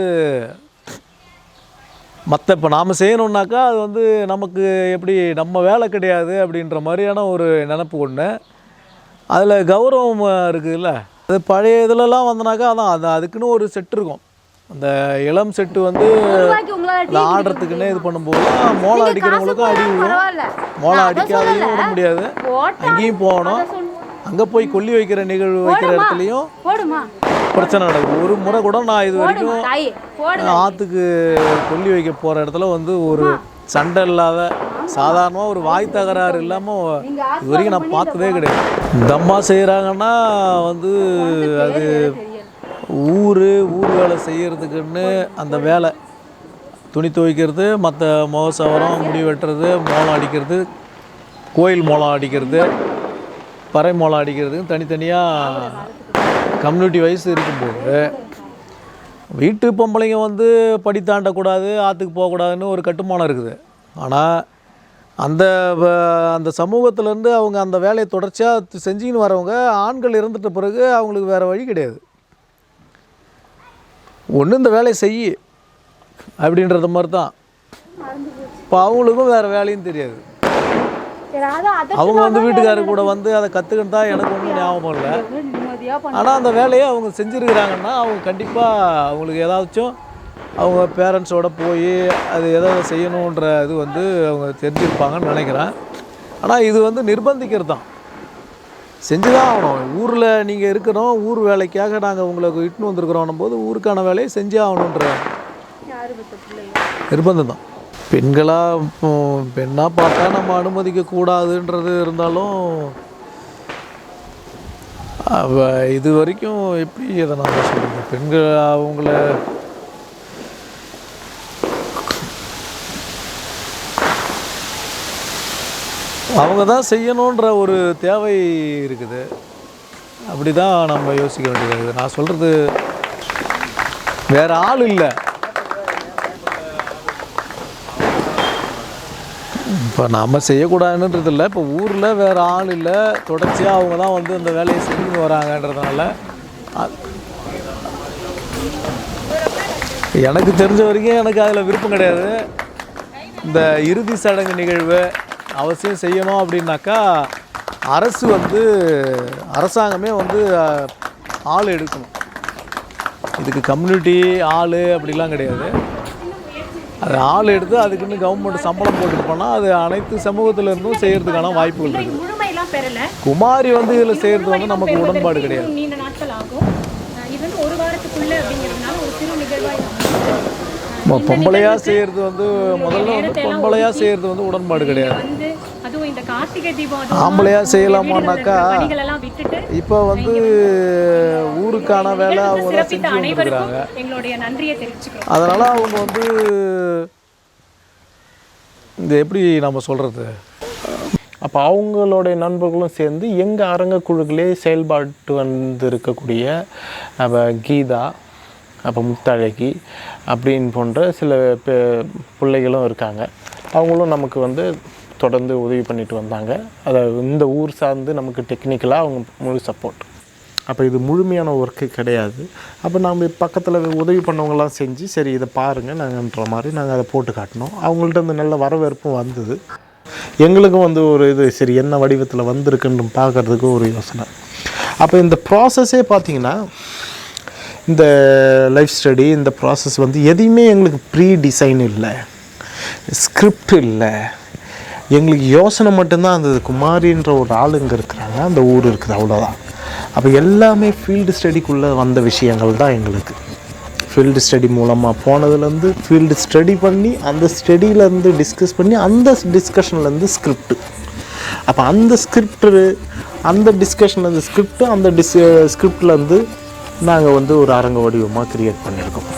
இப்போ நாம் செய்யணுன்னாக்கா அது வந்து நமக்கு எப்படி நம்ம வேலை கிடையாது அப்படின்ற மாதிரியான ஒரு நினப்பு ஒன்று. அதில் கௌரவம் இருக்குதுல்ல. அது பழைய இதிலலாம் வந்தனாக்கா அதுக்குன்னு ஒரு செட்டு இருக்கும். அந்த இளம் செட்டு வந்து ஆடுறதுக்குன்னே இது பண்ணும்போது மோளம் அடிக்கிறவங்களுக்கும் அடி விடும். மோளம் அடிக்காதையும் விட முடியாது, அங்கேயும் போகணும். அங்கே போய் கொல்லி வைக்கிற நிகழ்வு வைக்கிற இடத்துலையும் பிரச்சனை நடக்கும். ஒரு முறை கூட நான் இது வரைக்கும் ஆற்றுக்கு கொல்லி வைக்க போகிற இடத்துல வந்து ஒரு சண்டை இல்லாத, சாதாரணமாக ஒரு வாய் தகராறு இல்லாமல் இது வரைக்கும் நான் பார்த்ததே கிடையாது. தம்மா செய்கிறாங்கன்னா வந்து அது ஊர் வேலை செய்கிறதுக்குன்னு அந்த வேலை, துணி துவைக்கிறது, மற்ற முகசவரம், முடி வெட்டுறது, மோளம் அடிக்கிறது, கோயில் மோளம் அடிக்கிறது, பறை மோளம் அடிக்கிறதுக்கு தனித்தனியாக கம்யூனிட்டி வைஸ் இருக்கும்போது வீட்டு பொம்பளைங்க வந்து படி தாண்டக்கூடாது, ஆற்றுக்கு போகக்கூடாதுன்னு ஒரு கட்டுமானம் இருக்குது. ஆனால் அந்த சமூகத்திலேருந்து அவங்க அந்த வேலையை தொடர்ச்சியாக செஞ்சுக்கின்னு வரவங்க ஆண்கள் இறந்துட்ட பிறகு அவங்களுக்கு வேறு வழி கிடையாது. ஒன்று இந்த வேலையை செய்யி அப்படின்றது மாதிரி தான். இப்போ அவங்களுக்கும் வேறு வேலையும் தெரியாது. அவங்க வந்து வீட்டுக்காரர் கூட வந்து அதை கற்றுக்கிட்டு தான் எனக்கு ஒன்றும் ஞாபகம் இல்லை. ஆனால் அந்த வேலையை அவங்க செஞ்சுருக்கிறாங்கன்னா அவங்க கண்டிப்பாக அவங்களுக்கு ஏதாச்சும் அவங்க பேரண்ட்ஸோடு போய் அது எதாவது செய்யணுன்ற இது வந்து அவங்க தெரிஞ்சிருப்பாங்கன்னு நினைக்கிறேன். ஆனால் இது வந்து நிர்பந்திக்கிறது தான், செஞ்சு தான் ஆகணும். ஊரில் நீங்கள் இருக்கிறோம், ஊர் வேலைக்காக நாங்கள் உங்களுக்கு இட்டுன்னு வந்துருக்குறோம் போது ஊருக்கான வேலையை செஞ்சே ஆகணுன்ற நிர்பந்தம் தான். பெண்ணாக பார்த்தா நம்ம அனுமதிக்கக்கூடாதுன்றது இருந்தாலும் இது வரைக்கும் எப்படி அதை நான் சொல்லுங்கள், பெண்கள் அவங்கள அவங்க தான் செய்யணுன்ற ஒரு தேவை இருக்குது. அப்படி தான் நம்ம யோசிக்க வேண்டியது. நான் சொல்கிறது வேறு ஆள் இல்லை. இப்போ நம்ம செய்யக்கூடாதுன்றது இல்லை. இப்போ ஊரில் வேறு ஆள் இல்லை, தொடர்ச்சியாக அவங்க தான் வந்து அந்த வேலையை செஞ்சுன்னு வராங்கன்றதுனால எனக்கு தெரிஞ்ச வரைக்கும் எனக்கு அதில் விருப்பம் கிடையாது. இந்த இறுதி சடங்கு நிகழ்வு அவசியம் செய்யணும் அப்படின்னாக்கா அரசாங்கமே வந்து ஆள் எடுக்கணும். இதுக்கு கம்யூனிட்டி ஆள் அப்படிலாம் கிடையாது. அது ஆள் எடுத்து அதுக்குன்னு கவர்மெண்ட் சம்பளம் போட்டுட்டு போனால் அது அனைத்து சமூகத்தில் இருந்தும் செய்கிறதுக்கான வாய்ப்புகள் இருக்குது. முழுமையெல்லாம் பெறல. குமாரி வந்து இதில் செய்கிறது வந்து நமக்கு உடன்பாடு கிடையாது. நீண்ட நாட்கள் ஆகும். இது வந்து ஒரு வாரத்துக்குள்ள அப்படிங்கிறதுனால ஒரு சிறு நிகழ்வாக பொம்பளையாக செய்கிறது வந்து முதல்ல வந்து பொம்பளையாக செய்கிறது வந்து உடன்பாடு கிடையாது. வந்து அதுவும் இந்த கார்த்திகை தீபம் ஆம்பளையாக செய்யலாமான்னாக்கா பணிகளெல்லாம் விட்டுட்டு இப்போ வந்து ஊருக்கான வேலை அவங்க தான் செஞ்சு வந்துருக்குறாங்க. எங்களுடைய நன்றியை தெரிவிச்சுக்கிறோம். அதனால் அவங்க வந்து இந்த எப்படி நம்ம சொல்கிறது, அப்போ அவங்களுடைய நண்பர்களும் சேர்ந்து எங்கள் அரங்க குழுக்களே செயல்பாட்டு வந்து இருக்கக்கூடிய அப்போ கீதா, அப்போ முத்தழகி அப்படின்னு போன்ற சில பிள்ளைகளும் இருக்காங்க. அவங்களும் நமக்கு வந்து தொடர்ந்து உதவி பண்ணிட்டு வந்தாங்க. அதாவது இந்த ஊர் சார்ந்து நமக்கு டெக்னிக்கலாக அவங்க முழு சப்போர்ட். அப்போ இது முழுமையான ஒர்க்கு கிடையாது. அப்போ நம்ம பக்கத்தில் உதவி பண்ணவங்களாம் செஞ்சு சரி இதை பாருங்கள் நாங்கன்ற மாதிரி நாங்கள் அதை போட்டு காட்டினோம். அவங்கள்ட்ட வந்து நல்ல வரவேற்பும் வந்தது. எங்களுக்கும் வந்து ஒரு இது சரி என்ன வடிவத்தில் வந்திருக்குன்னு பார்க்குறதுக்கு ஒரு யோசனை. அப்போ இந்த ப்ராசஸே பார்த்திங்கன்னா இந்த லைஃப் ஸ்டடி இந்த ப்ராசஸ் வந்து எதையுமே எங்களுக்கு ப்ரீ டிசைன் இல்லை, ஸ்கிரிப்ட் இல்லை, எங்களுக்கு யோசனை மட்டும்தான் அந்த குமாரின்ற ஒரு ஆளுங்க இருக்கிறாங்க, அந்த ஊர் இருக்குது, அவ்வளோதான். அப்போ எல்லாமே ஃபீல்டு ஸ்டடிக்குள்ளே வந்த விஷயங்கள் தான் எங்களுக்கு. ஃபீல்டு ஸ்டடி மூலமாக போனதுலேருந்து ஃபீல்டு ஸ்டடி பண்ணி அந்த ஸ்டடியிலேருந்து டிஸ்கஸ் பண்ணி அந்த டிஸ்கஷன்லேருந்து ஸ்கிரிப்டு. அப்போ அந்த ஸ்கிரிப்டு அந்த டிஸ்கஷன்லேருந்து ஸ்கிரிப்டு அந்த ஸ்கிரிப்ட்லேருந்து நாங்கள் வந்து ஒரு அரங்க வடிவமாக க்ரியேட் பண்ணியிருக்கோம்.